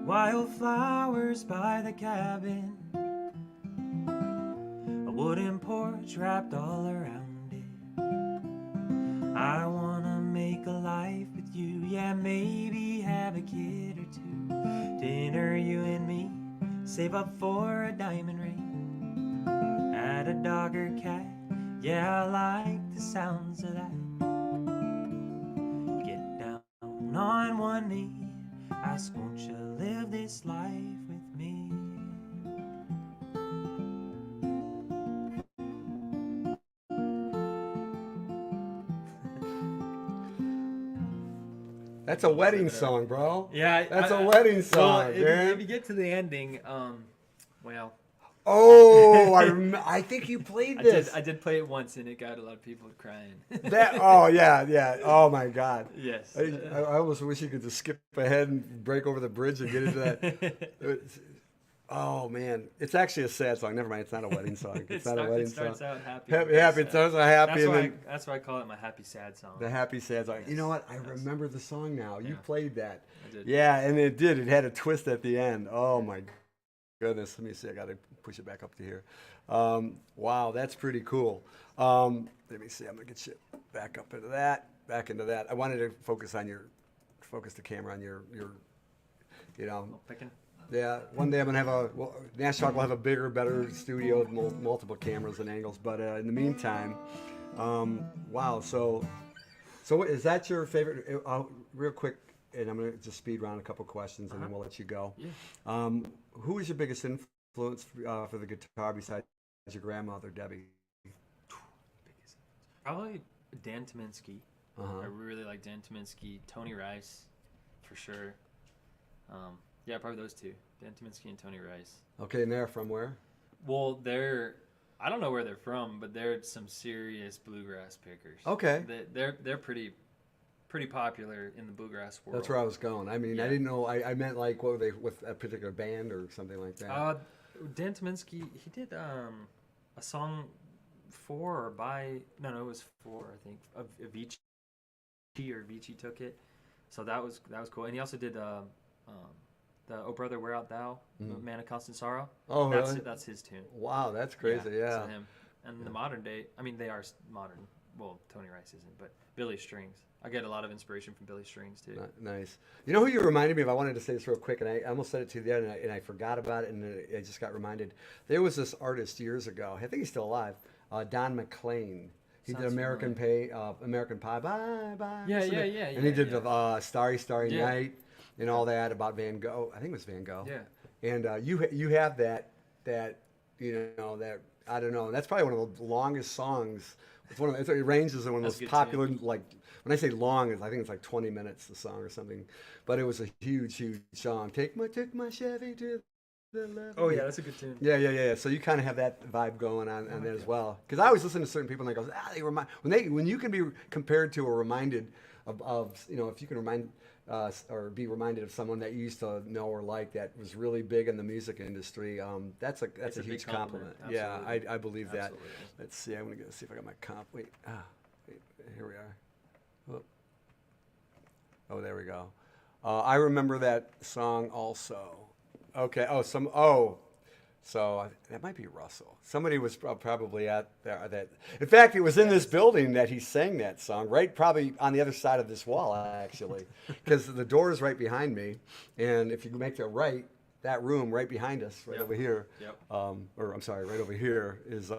wildflowers by the cabin, a wooden porch wrapped all around it. I wanna make a life with you, yeah, maybe have a kid or two. Dinner, you and me, save up for a diamond ring. Add a dog or cat, yeah, I like the sounds of that. Get down on one knee, ask, won't you live this life with me? That's a wedding song, bro. Yeah, That's a wedding song, man. If you get to the ending, well, Oh, I think you played this. I did play it once, and it got a lot of people crying. Oh yeah. Oh my God. Yes. I almost wish you could just skip ahead and break over the bridge and get into that. Oh man, it's actually a sad song. Never mind, it's not a wedding song. It's not a wedding song. It starts out happy. Happy. It starts out happy, That's why I call it my happy sad song. the happy sad song. Yes. You know what? I remember the song now. You Yeah. played that. I did. Yeah, and it did. It had a twist at the end. Oh my goodness. Let me see. I got to push it back up to here. Wow, that's pretty cool. Let me see. I'm gonna get you back up into that. Back into that. I wanted to focus the camera on your. Picking. Yeah, one day I'm gonna have Nash Talk will have a bigger, better studio with multiple cameras and angles. But in the meantime, wow. So is that your favorite? Real quick, and I'm gonna just speed round a couple questions, and then we'll let you go. Yeah. Who is your biggest influence for the guitar besides your grandmother, Debbie? Probably Dan Tyminski. Uh-huh. I really like Dan Tyminski. Tony Rice, for sure. Yeah, probably those two. Dan Tyminski and Tony Rice. Okay, and they're from where? Well, I don't know where they're from, but they're some serious bluegrass pickers. Okay. They're pretty popular in the bluegrass world. That's where I was going. I mean, Yeah. I didn't know. I meant like, what were they, with a particular band or something like that? Dan Tyminski, he did a song for or by, no, it was for, I think, Avicii, or Avicii took it. So that was cool. And he also did the "Oh Brother, Where Art Thou," "Man of Constant Sorrow." Oh, really? That's his tune. Wow, that's crazy. Yeah. So him. And the modern day, I mean, they are modern. Well, Tony Rice isn't, but Billy Strings. I get a lot of inspiration from Billy Strings too. Nice. You know who you reminded me of? I wanted to say this real quick, and I almost said it to you the other night, and I forgot about it, and I just got reminded. There was this artist years ago. I think he's still alive. Don McLean. He did Sounds American Pie. Bye bye. Yeah. And he did the Starry Yeah. Night and all that about Van Gogh. I think it was Van Gogh. Yeah. And you have that I don't know. That's probably one of the longest songs. It ranges in one of the That's a most good popular, tune. like, when I say long, I think it's like 20 minutes, the song or something. But it was a huge song. Take my Chevy to the left. Oh yeah, that's a good tune. Yeah. So you kind of have that vibe going on that as well. Because I always listen to certain people and they go, they remind when you can be compared to or reminded of if you can remind or be reminded of someone that you used to know or like that was really big in the music industry. That's a It's a big huge compliment. compliment. Yeah, Absolutely. I believe that. Absolutely. Let's see. I'm gonna go see if I got my comp. Wait, here we are. Whoop. Oh, there we go. I remember that song also. Okay. So that might be Russell. Somebody was probably at there. In fact, it was in this building that he sang that song. Right, probably on the other side of this wall, actually, because the door is right behind me, and if you make the right, that room right behind us, right over here, or I'm sorry, right over here is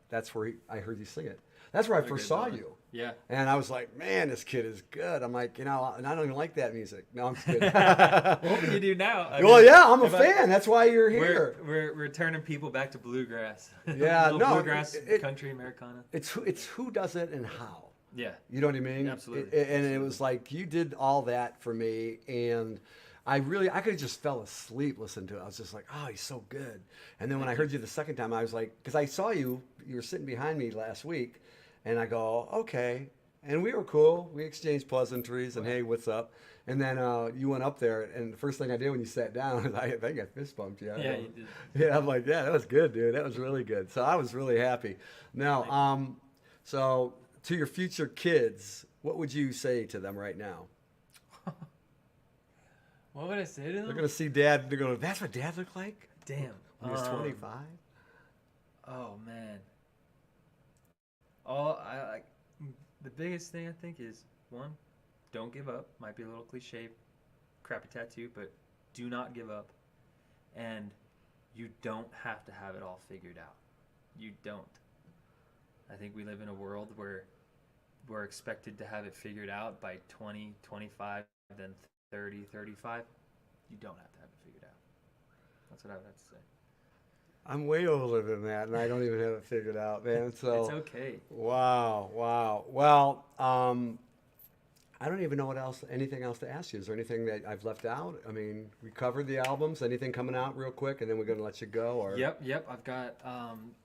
that's where I heard you sing it. That's where I first saw you. Yeah. And I was like, man, this kid is good. I'm like, and I don't even like that music. No, I'm just kidding. What can you do now? Well, yeah, I'm a fan. That's why you're here. We're turning people back to bluegrass. Yeah, no, bluegrass, country, Americana. It's who does it and how. Yeah. You know what I mean? Absolutely. And it was like you did all that for me, and I could have just fell asleep listening to it. I was just like, oh, he's so good. And then when I heard you the second time, I was like, because I saw you were sitting behind me last week, and I go, okay. And we were cool. We exchanged pleasantries and, hey, what's up? And then you went up there, and the first thing I did when you sat down was I think I fist bumped you. Yeah, you did. Yeah, I'm like, yeah, that was good, dude. That was really good. So I was really happy. Now, so to your future kids, what would you say to them right now? What would I say to them? They're going to see Dad. They're going to, that's what Dad looked like Damn. when he was 25? Oh, man. The biggest thing I think is, one, don't give up. Might be a little cliche, crappy tattoo, but do not give up. And you don't have to have it all figured out. You don't. I think we live in a world where we're expected to have it figured out by 20, 25, then 30, 35. You don't have to have it figured out. That's what I would have to say. I'm way older than that, and I don't even have it figured out, man. So It's okay. Wow. Well, I don't even know anything else to ask you. Is there anything that I've left out? I mean, we covered the albums. Anything coming out real quick, and then we're going to let you go? Or Yep. I've got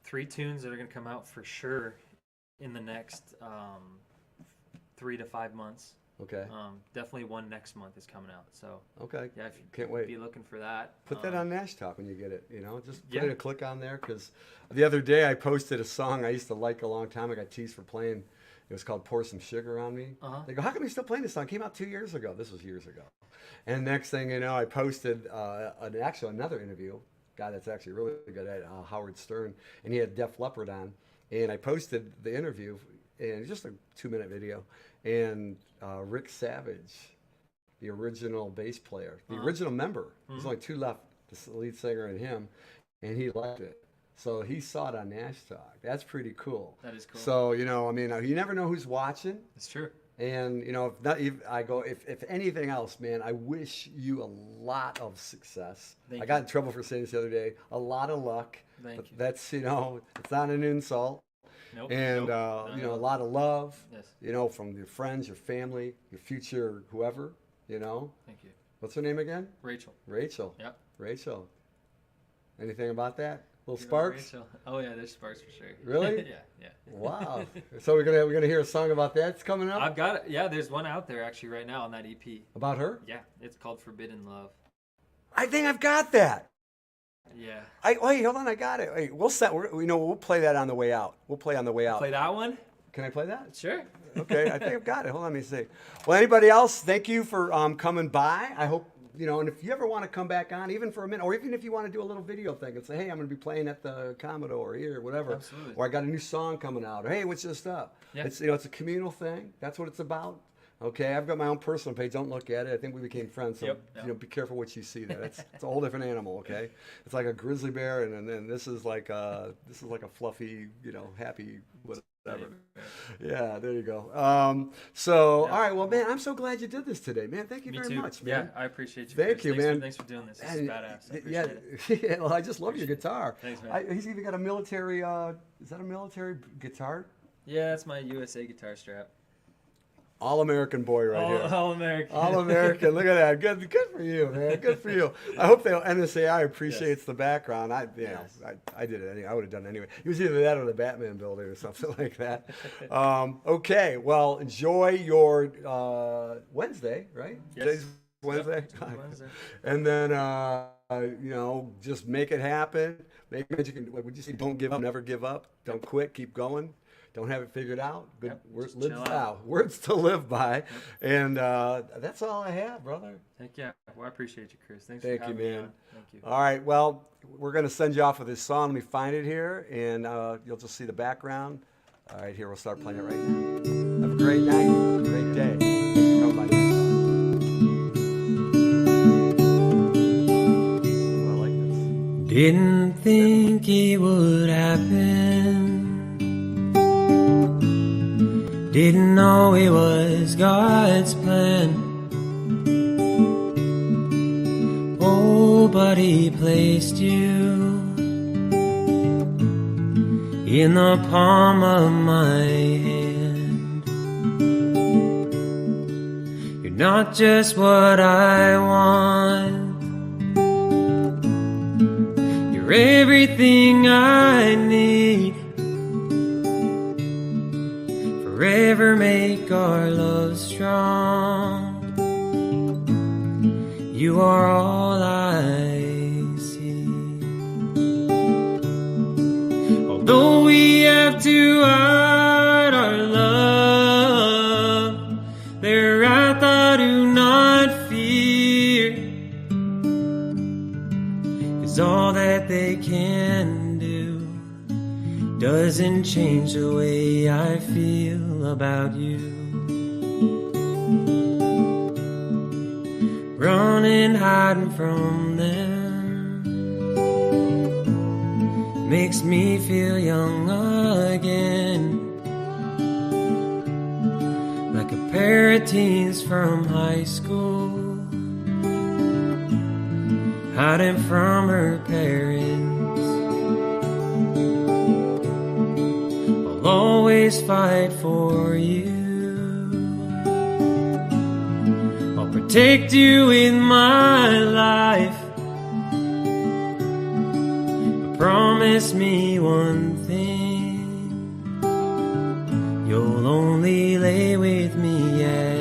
3 tunes that are going to come out for sure in the next 3 to 5 months. Okay. Definitely one next month is coming out. So Okay. yeah, if you Can't wait. be looking for that. Put that on Nash Talk when you get it. Just put Yeah. a click on there, because the other day I posted a song I used to like a long time. I got teased for playing. It was called "Pour Some Sugar on Me." They go, "How come you still playing this song? It came out 2 years ago." This was years ago. And next thing you know, I posted another interview. Guy that's actually really good at Howard Stern, and he had Def Leppard on, and I posted the interview, and it's just a 2-minute video, and Rick Savage, the original bass player, the original member. There's only 2 left, the lead singer and him, and he liked it. So he saw it on Nash Talk. That's pretty cool. That is cool. So, you never know who's watching. It's true. And, if anything else, man, I wish you a lot of success. I got in trouble for saying this the other day. A lot of luck. Thank you. That's, it's not an insult. Nope. And, Nope. a lot of love, Yes. from your friends, your family, your future, whoever, Thank you. What's her name again? Rachel. Rachel. Yep. Rachel. Anything about that? Little Give it sparks? Rachel. Oh yeah, there's sparks for sure. Really? Yeah. Wow. So we're gonna hear a song about that. It's coming up. I've got it. Yeah, there's one out there actually right now on that EP. About her? Yeah, it's called Forbidden Love. I think I've got that. Yeah. Wait, hold on. I got it. Wait, we'll play that on the way out. We'll play on the way out. Play that one? Can I play that? Sure. Okay, I think I've got it. Hold on, let me see. Well, anybody else? Thank you for coming by. I hope and if you ever want to come back on, even for a minute, or even if you want to do a little video thing and say, hey, I'm going to be playing at the Commodore here, whatever. Absolutely. Or I got a new song coming out. Or hey, what's this stuff? Yeah. It's it's a communal thing. That's what it's about. Okay, I've got my own personal page. Don't look at it. I think we became friends. So Yep. be careful what you see there. It's a whole different animal. Okay, it's like a grizzly bear, and then this is like a fluffy, happy. Yeah, there you go. All right, well, man, I'm so glad you did this today, man. Thank you Me very too. much, man. Yeah, I appreciate you. Thank Chris. you, Thanks man. Thanks for doing this. This And, is badass. I appreciate it. yeah, well, I just love your guitar. Thanks, man. He's even got a military. Is that a military guitar? Yeah, that's my USA guitar strap. All American boy right here. All American. All American. Look at that. Good for you, man. Good for you. I hope the NSAI appreciates the background. I did it anyway. I would have done it anyway. It was either that or the Batman building or something like that. Okay. Well, enjoy your Wednesday, right? Yes. Today's Wednesday. Yep, Wednesday. And then just make it happen. Make magic. What would you say? Don't give up. Never give up. Don't quit. Keep going. Don't have it figured out. Good words, words to live by. Yep. And that's all I have, brother. Heck yeah. Well, I appreciate you, Chris. Thank you, man. man. Thank you. All right. Well, we're going to send you off with this song. Let me find it here, and you'll just see the background. All right, here, we'll start playing it right now. Have a great night. Great day. Thanks for coming by next time. I like this. Didn't think it would happen. Didn't know it was God's plan. Oh, but He placed you in the palm of my hand. You're not just what I want. You're everything I need. Forever make our love strong. You are all I see. Although we have to hide our love, their wrath I do not fear. 'Cause all that they can do doesn't change the way I feel about you. Running, hiding from them makes me feel young again, like a pair of teens from high school, hiding from her parents. I'll always fight for you. I'll protect you with my life. But promise me one thing, you'll only lay with me at